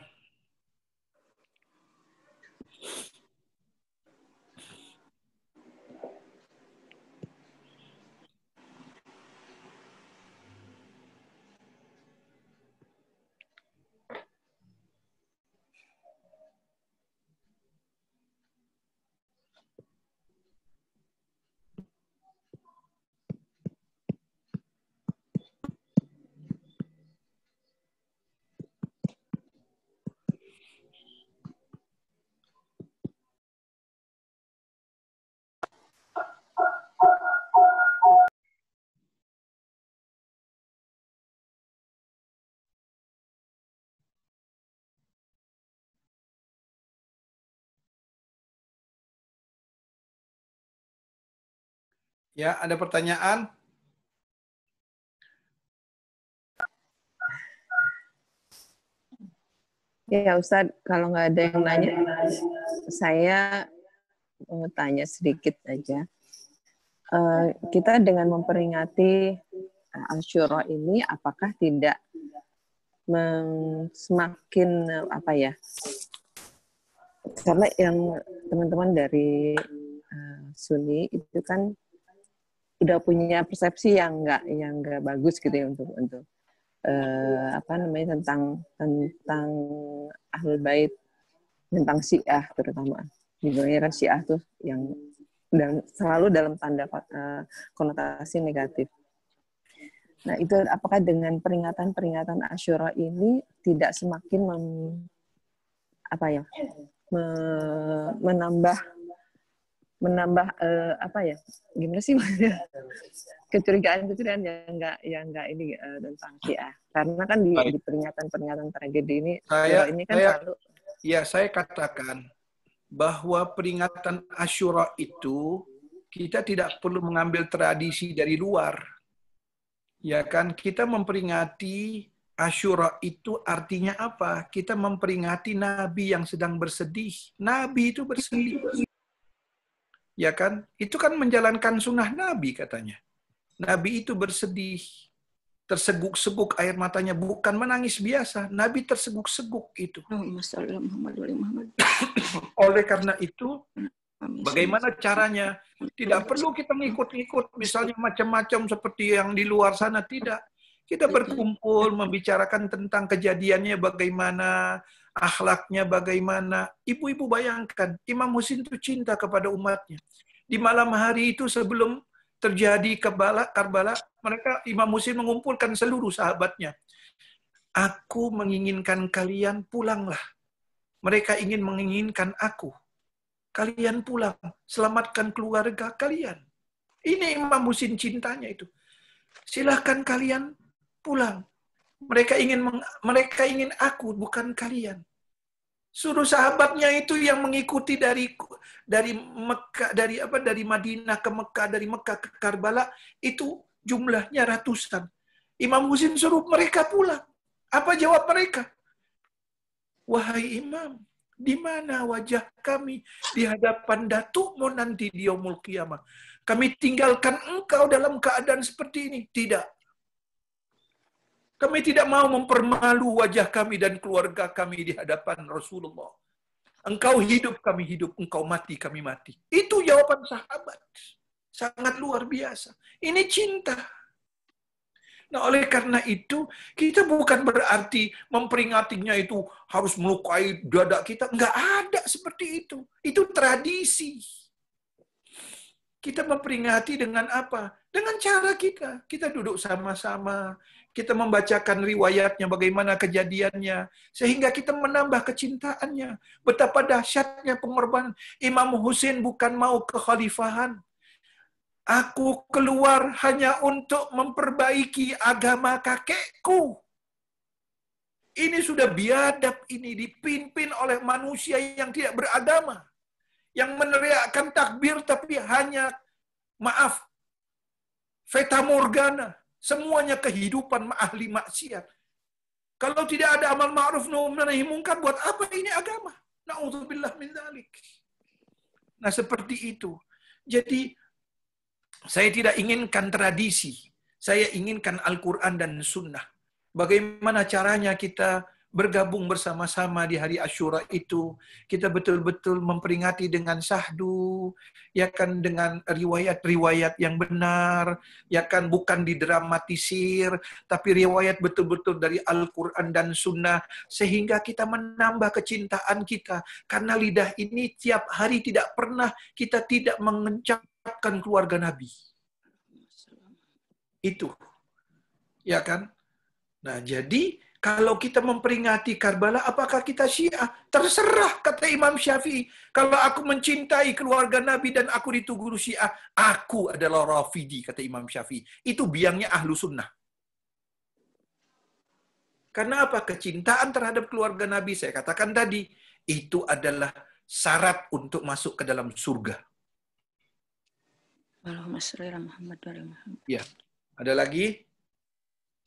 Ya, ada pertanyaan? Ya Ustadz, kalau nggak ada yang nanya, saya mau tanya sedikit aja. Kita dengan memperingati Asyura ini, apakah tidak semakin apa ya? Karena yang teman-teman dari Sunni itu kan udah punya persepsi yang nggak bagus gitu ya untuk apa namanya tentang Ahlul Bait, tentang Syiah terutama. Dibilangnya kan Syiah tuh yang selalu dalam tanda konotasi negatif. Nah, itu apakah dengan peringatan Asyura ini tidak semakin menambah apa ya? Gimana sih kecurigaan yang enggak ini tentang Syiah. Karena kan di peringatan tragedi ini Asyura ini kan selalu saya katakan bahwa peringatan Asyura itu kita tidak perlu mengambil tradisi dari luar. Ya kan, kita memperingati Asyura itu artinya apa? Kita memperingati Nabi yang sedang bersedih. Nabi itu bersedih. Ya kan? Itu kan menjalankan sunnah Nabi katanya. Nabi itu bersedih. Terseguk-seguk air matanya, bukan menangis biasa. Nabi terseguk-seguk itu. Oleh karena itu, bagaimana caranya? Tidak perlu kita ngikut-ngikut, misalnya macam-macam seperti yang di luar sana. Tidak. Kita berkumpul, membicarakan tentang kejadiannya bagaimana, akhlaknya bagaimana. Ibu-ibu bayangkan, Imam Husin itu cinta kepada umatnya. Di malam hari itu sebelum terjadi Karbala, mereka Imam Husin mengumpulkan seluruh sahabatnya. Aku menginginkan kalian pulanglah. Mereka ingin menginginkan aku. Kalian pulang, selamatkan keluarga kalian. Ini Imam Husin cintanya itu. Silahkan kalian pulang. Mereka ingin aku, bukan kalian. Suruh sahabatnya itu yang mengikuti dari Mekah, dari Madinah ke Mekah, dari Mekah ke Karbala, itu jumlahnya ratusan. Imam Husin suruh mereka pulang. Apa jawab mereka? Wahai Imam, di mana wajah kami di hadapan datukmu nanti di yaumul qiyamah? Kami tinggalkan engkau dalam keadaan seperti ini. Tidak. Kami tidak mau mempermalu wajah kami dan keluarga kami di hadapan Rasulullah. Engkau hidup, kami hidup. Engkau mati, kami mati. Itu jawaban sahabat. Sangat luar biasa. Ini cinta. Nah, oleh karena itu, kita bukan berarti memperingatinya itu harus melukai dada kita. Enggak ada seperti itu. Itu tradisi. Kita memperingati dengan apa? Dengan cara kita. Kita duduk sama-sama. Kita membacakan riwayatnya, bagaimana kejadiannya. Sehingga kita menambah kecintaannya. Betapa dahsyatnya pengorbanan. Imam Husin bukan mau kekhalifahan. Aku keluar hanya untuk memperbaiki agama kakekku. Ini sudah biadab, ini dipimpin oleh manusia yang tidak beragama. Yang meneriakkan takbir tapi hanya, maaf, feta morgana. Semuanya kehidupan ahli maksiat. Kalau tidak ada amal ma'ruf nahi munkar, buat apa ini agama? Na'udzubillah min dzalik. Nah, seperti itu. Jadi, saya tidak inginkan tradisi. Saya inginkan Al-Quran dan Sunnah. Bagaimana caranya kita bergabung bersama-sama di hari Asyura itu? Kita betul-betul memperingati dengan syahdu, ya kan, dengan riwayat-riwayat yang benar, ya kan, bukan didramatisir, tapi riwayat betul-betul dari Al-Quran dan Sunnah, sehingga kita menambah kecintaan kita. Karena lidah ini tiap hari tidak pernah kita tidak mengucapkan keluarga Nabi. Itu, ya kan? Nah, jadi kalau kita memperingati Karbala, apakah kita Syiah? Terserah, kata Imam Syafi'i. Kalau aku mencintai keluarga Nabi dan aku dituduh Syiah, aku adalah Rafidi, kata Imam Syafi'i. Itu biangnya ahlu sunnah. Karena apa? Kecintaan terhadap keluarga Nabi, saya katakan tadi, itu adalah syarat untuk masuk ke dalam surga. Allahumma sholli ala Muhammad wa ala Muhammad. Ya, ada lagi?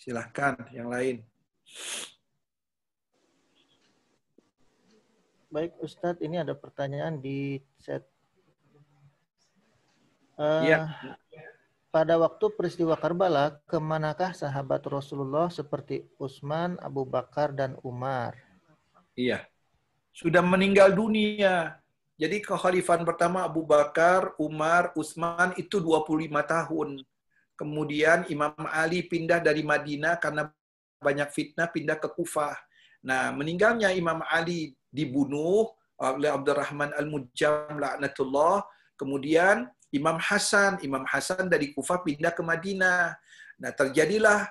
Silahkan, yang lain. Baik Ustadz, ini ada pertanyaan di chat. Ya. Pada waktu peristiwa Karbala, kemanakah sahabat Rasulullah seperti Utsman, Abu Bakar, dan Umar? Iya. Sudah meninggal dunia. Jadi kekhalifahan pertama Abu Bakar, Umar, Utsman itu 25 tahun. Kemudian Imam Ali pindah dari Madinah karena banyak fitnah, pindah ke Kufah. Nah, meninggalnya Imam Ali dibunuh oleh Abdurrahman Al-Mujam laknatullah. Kemudian Imam Hasan dari Kufah pindah ke Madinah. Nah, terjadilah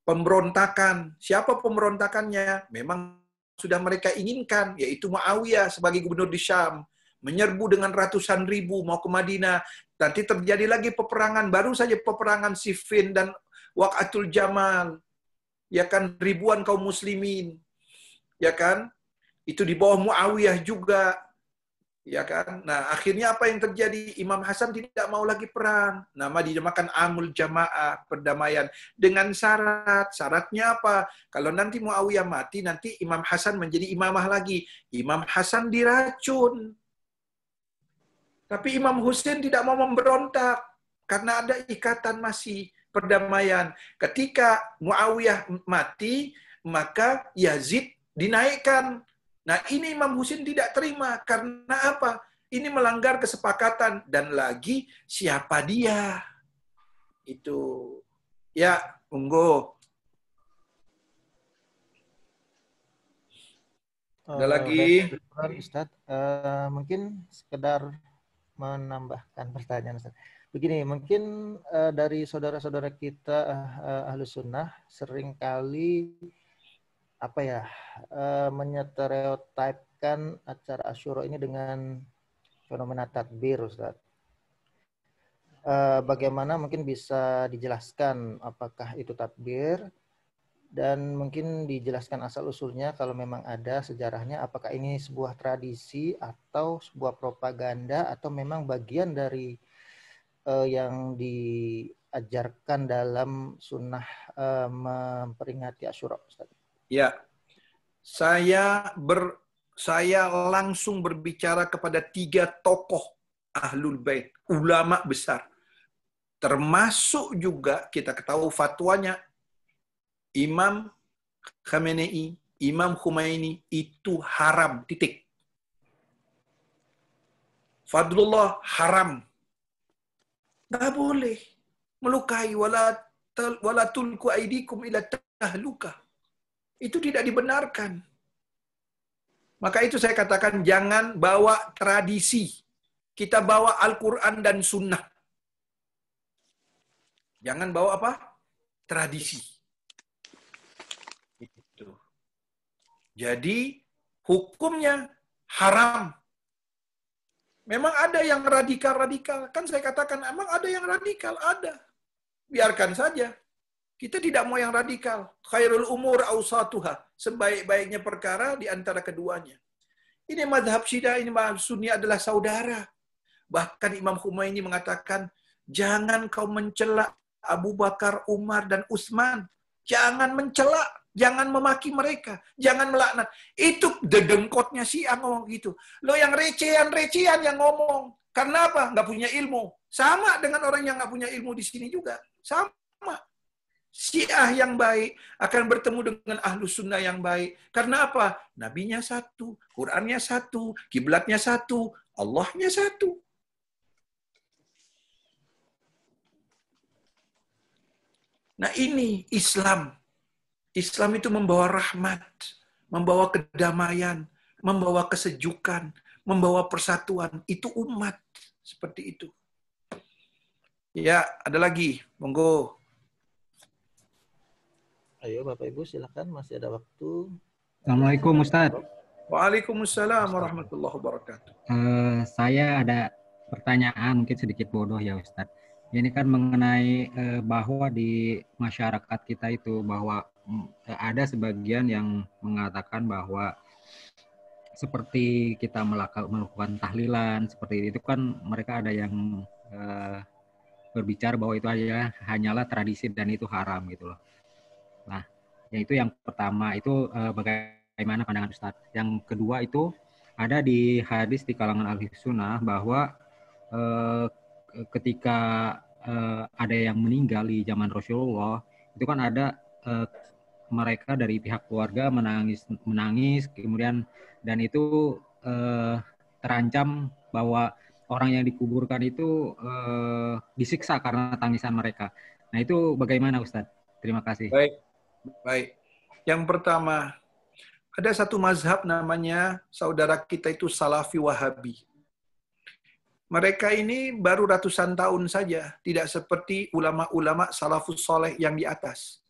pemberontakan. Siapa pemberontakannya? Memang sudah mereka inginkan, yaitu Muawiyah sebagai gubernur di Syam. Menyerbu dengan ratusan ribu mau ke Madinah. Nanti terjadi lagi peperangan, baru saja peperangan Siffin dan Waqatul Jamal. Ya kan, ribuan kaum muslimin. Ya kan? Itu di bawah Muawiyah juga. Ya kan? Nah, akhirnya apa yang terjadi? Imam Hasan tidak mau lagi perang. Nama dinamakan Amul Jamaah, perdamaian. Dengan syarat. Syaratnya apa? Kalau nanti Muawiyah mati, nanti Imam Hasan menjadi imamah lagi. Imam Hasan diracun. Tapi Imam Husain tidak mau memberontak karena ada ikatan masih perdamaian. Ketika Muawiyah mati, maka Yazid dinaikkan. Nah, ini Imam Husain tidak terima karena apa? Ini melanggar kesepakatan dan lagi siapa dia? Itu. Ya, monggo. Ada lagi? Ustadz, mungkin sekedar menambahkan pertanyaan Ustaz. Begini, mungkin dari saudara-saudara kita Ahlus Sunnah seringkali menyetereotipkan acara Asyura ini dengan fenomena takbir, Ustaz. Bagaimana mungkin bisa dijelaskan apakah itu takbir dan mungkin dijelaskan asal-usulnya kalau memang ada sejarahnya, apakah ini sebuah tradisi atau sebuah propaganda atau memang bagian dari yang diajarkan dalam sunnah memperingati Asyura, Ustaz? Ya, saya langsung berbicara kepada 3 tokoh Ahlul Bait, ulama besar. Termasuk juga kita ketahui fatwanya Imam Khamenei, Imam Khomeini itu haram, titik. Fadlullah haram. Nggak boleh melukai wala tulku aidikum ila tahlukah. Itu tidak dibenarkan. Maka itu saya katakan jangan bawa tradisi. Kita bawa Al-Quran dan Sunnah. Jangan bawa apa? Tradisi. Jadi hukumnya haram. Memang ada yang radikal-radikal. Kan saya katakan, emang ada yang radikal? Ada. Biarkan saja. Kita tidak mau yang radikal. Khairul umur awsatuha. Sebaik-baiknya perkara di antara keduanya. Ini madhab Syiah, ini madhab Sunni adalah saudara. Bahkan Imam Khomeini mengatakan, jangan kau mencela Abu Bakar, Umar, dan Utsman. Jangan mencela. Jangan memaki mereka. Jangan melaknat. Itu dedengkotnya Syiah ngomong gitu. Lo yang recehan-recehan yang ngomong. Karena apa? Nggak punya ilmu. Sama dengan orang yang nggak punya ilmu di sini juga. Sama. Syiah yang baik akan bertemu dengan Ahlus Sunnah yang baik. Karena apa? Nabinya satu, Qurannya satu, kiblatnya satu, Allahnya satu. Nah ini Islam. Islam itu membawa rahmat, membawa kedamaian, membawa kesejukan, membawa persatuan. Itu umat. Seperti itu. Ya, ada lagi. Monggo. Ayo Bapak Ibu silakan, masih ada waktu. Assalamualaikum Ustaz. Waalaikumsalam warahmatullahi wabarakatuh. Saya ada pertanyaan mungkin sedikit bodoh ya Ustaz. Ini kan mengenai bahwa di masyarakat kita itu bahwa ada sebagian yang mengatakan bahwa seperti kita melakukan tahlilan seperti itu kan mereka ada yang berbicara bahwa itu hanyalah tradisi dan itu haram gitu loh. Nah, yang itu yang pertama itu bagaimana pandangan Ustaz? Yang kedua itu ada di hadis di kalangan ahli sunnah bahwa ketika ada yang meninggal di zaman Rasulullah itu kan ada mereka dari pihak keluarga menangis kemudian dan itu terancam bahwa orang yang dikuburkan itu disiksa karena tangisan mereka. Nah itu bagaimana Ustaz? Terima kasih. Baik. Yang pertama, ada satu mazhab namanya saudara kita itu Salafi Wahabi. Mereka ini baru ratusan tahun saja, tidak seperti ulama-ulama salafus soleh yang di atas.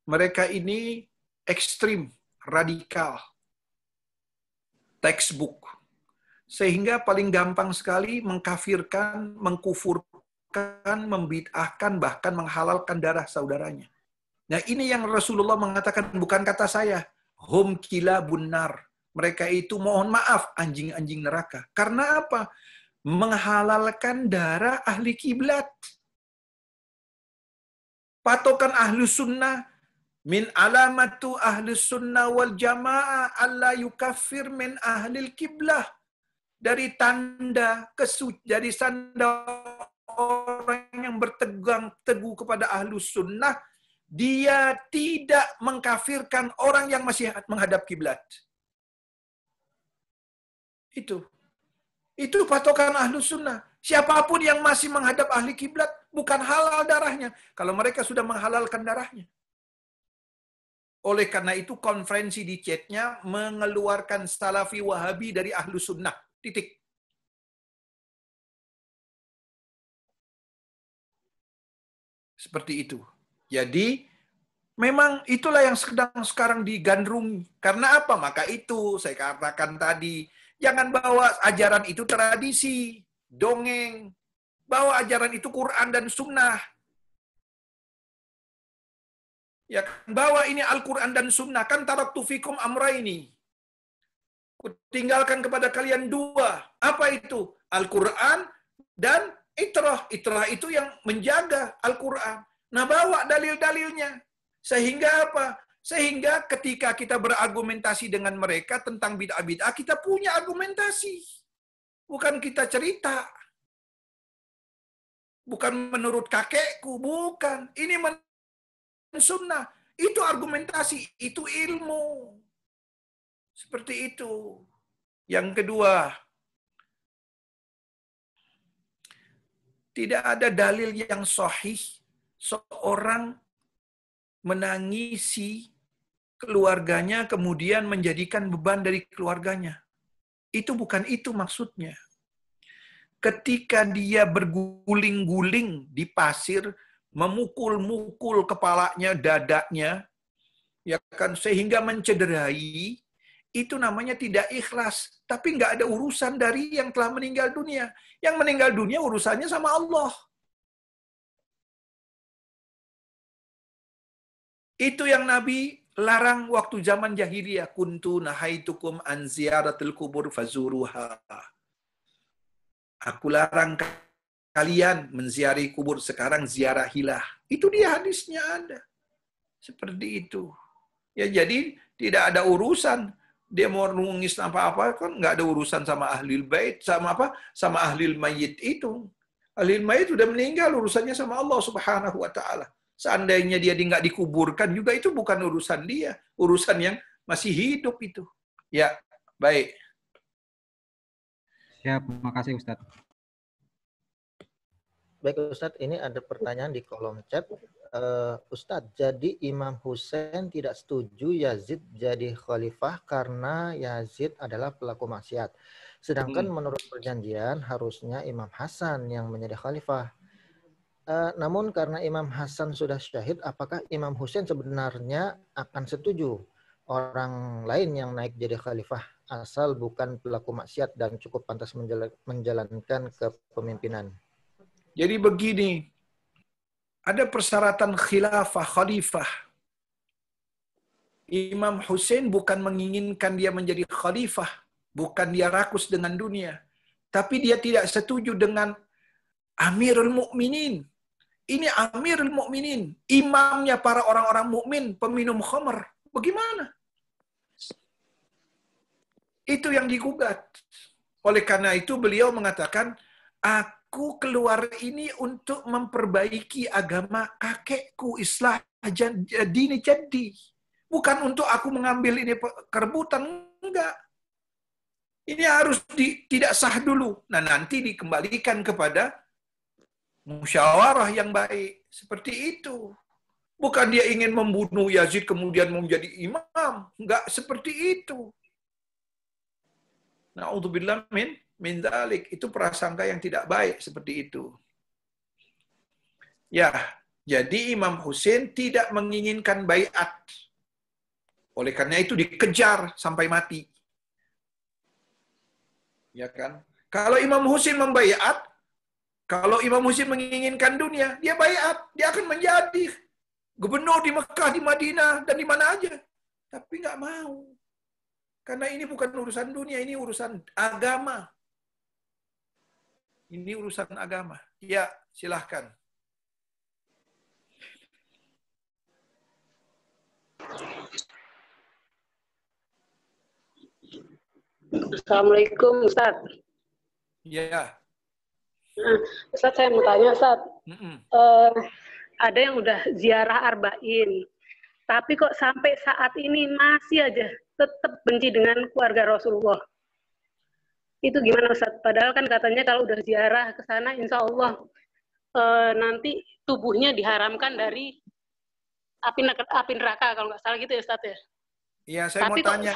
Mereka ini ekstrim, radikal, textbook. Sehingga paling gampang sekali mengkafirkan, mengkufurkan, membid'ahkan, bahkan menghalalkan darah saudaranya. Nah ini yang Rasulullah mengatakan, bukan kata saya, hum kilabun nar. Mereka itu mohon maaf, anjing-anjing neraka. Karena apa? Menghalalkan darah ahli kiblat. Patokan ahli sunnah, min alamatu ahli sunnah wal jamaah, alla yukaffir min ahli kiblah. Dari tanda dari tanda orang yang bertegang teguh kepada ahli sunnah, dia tidak mengkafirkan orang yang masih menghadap kiblat. Itu patokan ahlu sunnah. Siapapun yang masih menghadap ahli kiblat, bukan halal darahnya. Kalau mereka sudah menghalalkan darahnya. Oleh karena itu, konferensi di chatnya mengeluarkan Salafi Wahabi dari ahlu sunnah. Titik. Seperti itu. Jadi, memang itulah yang sedang sekarang digandrungi. Karena apa? Maka itu, saya katakan tadi, jangan bawa ajaran itu tradisi, dongeng. Bawa ajaran itu Quran dan Sunnah. Ya, bawa ini Al-Quran dan Sunnah. Kan taraktu fikum amraini. Tinggalkan kepada kalian dua. Apa itu? Al-Quran dan itrah. Itrah itu yang menjaga Al-Quran. Nah, bawa dalil-dalilnya. Sehingga apa? Sehingga ketika kita berargumentasi dengan mereka tentang bid'ah-bid'ah, kita punya argumentasi. Bukan kita cerita. Bukan menurut kakekku, bukan. Ini sunnah. Itu argumentasi, itu ilmu. Seperti itu. Yang kedua, tidak ada dalil yang sahih seorang menangisi keluarganya kemudian menjadikan beban dari keluarganya. Itu bukan itu maksudnya. Ketika dia berguling-guling di pasir, memukul-mukul kepalanya, dadanya, ya kan, sehingga mencederai, itu namanya tidak ikhlas. Tapi nggak ada urusan dari yang telah meninggal dunia. Yang meninggal dunia urusannya sama Allah. Itu yang Nabi larang waktu zaman jahiliyah. Kuntu nahaitukum an ziyaratil kubur fazuruha. Aku larang kalian menziarahi kubur, sekarang ziarahilah. Itu dia hadisnya ada. Seperti itu. Ya jadi tidak ada urusan. Dia mau nungis apa-apa kan nggak ada urusan sama ahlul bait, sama apa? Sama ahlul mayit itu. Ahlul mayit sudah meninggal, urusannya sama Allah Subhanahu wa taala. Seandainya dia nggak dikuburkan juga itu bukan urusan dia, urusan yang masih hidup itu. Ya, baik. Siap, makasih Ustadz. Baik Ustadz, ini ada pertanyaan di kolom chat. Ustadz, jadi Imam Husain tidak setuju Yazid jadi khalifah karena Yazid adalah pelaku maksiat. Sedangkan menurut perjanjian harusnya Imam Hasan yang menjadi khalifah. Namun karena Imam Hasan sudah syahid, apakah Imam Husain sebenarnya akan setuju orang lain yang naik jadi khalifah asal bukan pelaku maksiat dan cukup pantas menjalankan kepemimpinan? Jadi begini, ada persyaratan khilafah, khalifah. Imam Hussein bukan menginginkan dia menjadi khalifah, bukan dia rakus dengan dunia, tapi dia tidak setuju dengan Amirul Mukminin. Ini Amirul Mukminin, imamnya para orang-orang mukmin, peminum khamr. Bagaimana? Itu yang digugat. Oleh karena itu beliau mengatakan, aku keluar ini untuk memperbaiki agama kakekku, islah dini jadi. Bukan untuk aku mengambil ini kerebutan, enggak. Ini harus tidak sah dulu. Nah, nanti dikembalikan kepada musyawarah yang baik. Seperti itu. Bukan dia ingin membunuh Yazid kemudian menjadi imam. Enggak seperti itu. Na'udzubillah min dzalik. Itu prasangka yang tidak baik seperti itu. Ya, jadi Imam Husain tidak menginginkan baiat. Oleh karena itu dikejar sampai mati. Ya kan? Kalau Imam Husain membaiat, kalau Imam Husain menginginkan dunia, dia baiat, dia akan menjadi gubernur di Mekah, di Madinah, dan di mana aja. Tapi nggak mau. Karena ini bukan urusan dunia, ini urusan agama. Ini urusan agama. Ya, silahkan. Assalamualaikum Ustaz. Ya. Ustaz, saya mau tanya Ustaz. Ada yang udah ziarah Arba'in, tapi kok sampai saat ini masih aja tetap benci dengan keluarga Rasulullah. Itu gimana Ustaz? Padahal kan katanya kalau udah ziarah ke sana insya Allah nanti tubuhnya diharamkan dari api neraka kalau nggak salah gitu ya Ustaz ya? Iya, saya tapi mau tanya.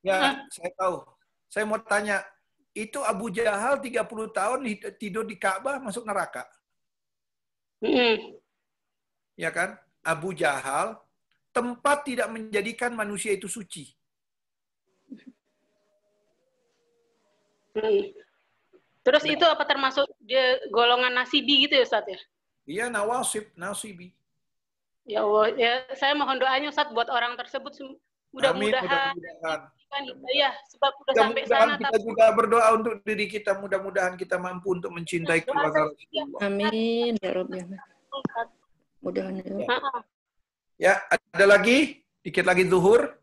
Ya, saya tahu. Saya mau tanya, itu Abu Jahal 30 tahun tidur di Ka'bah masuk neraka? Ya kan? Abu Jahal tempat tidak menjadikan manusia itu suci. Terus itu apa termasuk dia golongan nasibi gitu ya Ustaz ya? Iya, nasibi. Ya Allah, ya saya mohon doanya Ustaz buat orang tersebut. Mudah-mudahan ya, sebab udah sampai sana. Kita juga berdoa untuk diri kita, mudah-mudahan kita mampu untuk mencintai keluarga Rasulullah. Amin ya Rabbi. Mudahan ya. Ada lagi? Dikit lagi zuhur.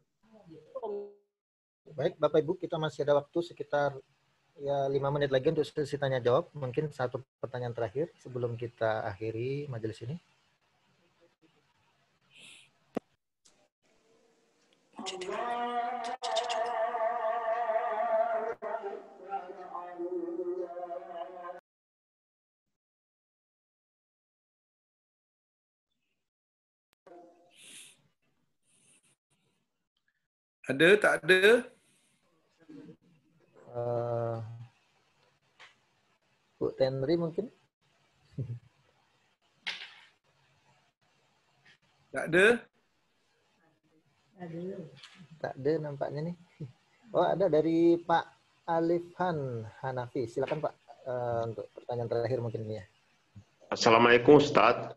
Baik, Bapak Ibu, kita masih ada waktu sekitar 5 menit lagi untuk sesi tanya jawab. Mungkin satu pertanyaan terakhir sebelum kita akhiri majelis ini. Ada, tak ada? Bu Tenri mungkin? Tak ada? Tak ada nampaknya nih. Oh, ada dari Pak Alifhan Hanafi. Silakan Pak untuk pertanyaan terakhir mungkin ini ya. Assalamualaikum Ustaz.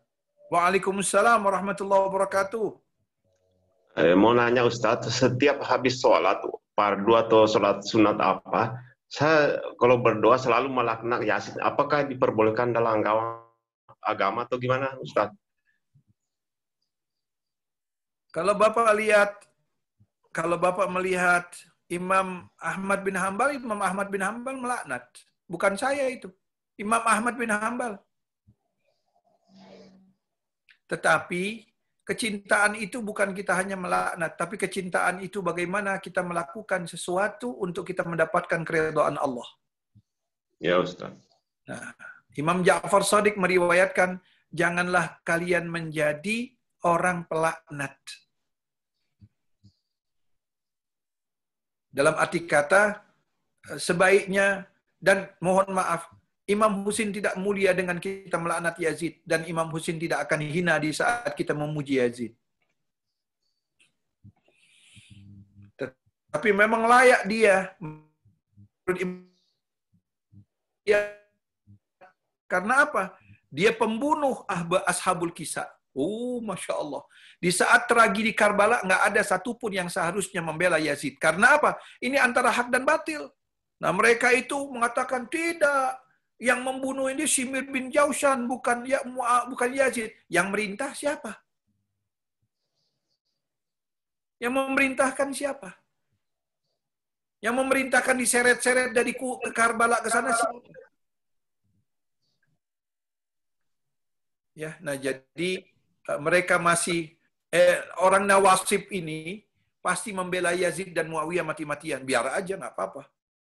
Waalaikumsalam warahmatullahi wabarakatuh. Mau nanya Ustaz, setiap habis sholat, fardu atau sholat sunat apa, saya kalau berdoa selalu melaknat Yasin. Apakah diperbolehkan dalam agama atau gimana Ustaz? Kalau Bapak melihat Imam Ahmad bin Hanbal melaknat. Bukan saya itu. Imam Ahmad bin Hanbal. Tetapi kecintaan itu bukan kita hanya melaknat, tapi kecintaan itu bagaimana kita melakukan sesuatu untuk kita mendapatkan keridhaan Allah. Ya Ustaz. Nah, Imam Ja'far Shadiq meriwayatkan, janganlah kalian menjadi orang pelaknat. Dalam arti kata, sebaiknya, dan mohon maaf, Imam Husin tidak mulia dengan kita melaknat Yazid, dan Imam Husin tidak akan hina di saat kita memuji Yazid. Tapi memang layak dia. Karena apa? Dia pembunuh Ashabul Kisah. Oh, Masya Allah. Di saat tragedi Karbala, nggak ada satupun yang seharusnya membela Yazid. Karena apa? Ini antara hak dan batil. Nah, mereka itu mengatakan, tidak. Yang membunuh ini Shimir bin Jaushan, bukan Yazid. Yang merintah siapa? Yang memerintahkan siapa? Yang memerintahkan diseret-seret dari ke Karbala ke sana siapa? Ya, nah jadi mereka masih orang Nawasib ini pasti membela Yazid dan Muawiyah mati-matian. Biar aja, nggak apa-apa.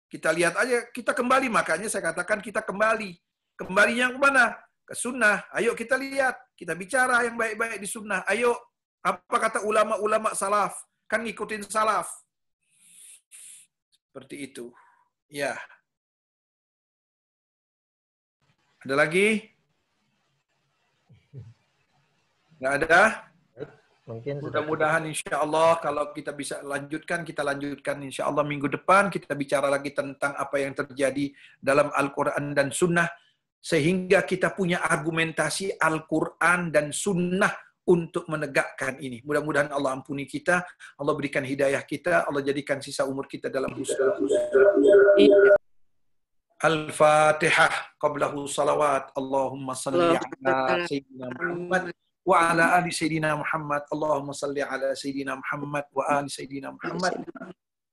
Kita lihat aja, kita kembali. Makanya saya katakan kita kembali. Kembalinya ke mana? Ke sunnah. Ayo kita lihat. Kita bicara yang baik-baik di sunnah. Ayo, apa kata ulama-ulama salaf? Kan ngikutin salaf. Seperti itu. Ya. Ada lagi? Nggak ada? Mungkin mudah-mudahan insya Allah kalau kita bisa lanjutkan, kita lanjutkan insya Allah minggu depan kita bicara lagi tentang apa yang terjadi dalam Al-Quran dan Sunnah sehingga kita punya argumentasi Al-Quran dan Sunnah untuk menegakkan ini. Mudah-mudahan Allah ampuni kita, Allah berikan hidayah kita, Allah jadikan sisa umur kita dalam husnul. Al-Fatihah qablahu salawat. Allahumma salli ala Sayyidina Muhammad wa ala ali Sayyidina Muhammad. Allahumma salli ala Sayyidina Muhammad wa ali Sayyidina Muhammad.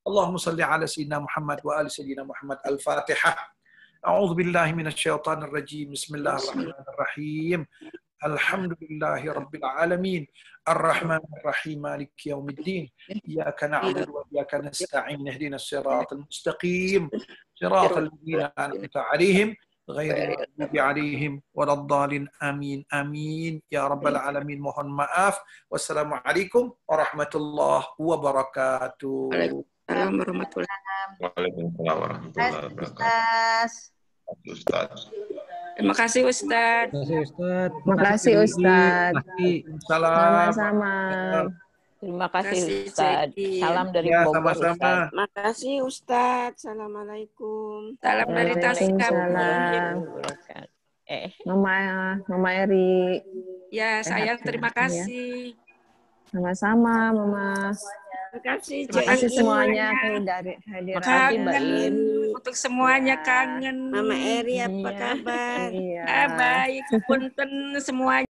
Allahumma salli ala Sayyidina Muhammad wa ali Sayyidina Muhammad. Al-Fatihah. A'udzu billahi minasy syaithanir rajim. Bismillahirrahmanirrahim. Alhamdulillahi rabbil alamin. Ar-Rahmanir Rahim. Maliki yaumiddin. Iyyaka na'budu wa iyyaka nasta'in. Ihdinas siratal mustaqim. Siratal ladzina an'amta 'alaihim ghairil maghdubi 'alaihim waladdallin. Amin. Amin ya rabbal alamin. Mohon maaf. Wassalamualaikum warahmatullahi wabarakatuh. Waalaikumsalam warahmatullahi wabarakatuh. Ustaz. Terima kasih Ustaz. Terima kasih Ustaz. Sama-sama. Terima kasih Ustaz. Salam dari Bogor Ustaz. Terima kasih Ustaz. Assalamualaikum. Salam dari Tasikmalaya. Mama Eri. Ya, sayang terima kasih. Sama-sama Mama. Terima kasih semuanya dari hadirat Mbak In. Untuk semuanya kangen. Mama Eri apa kabar? Iya. Baik, punten semuanya.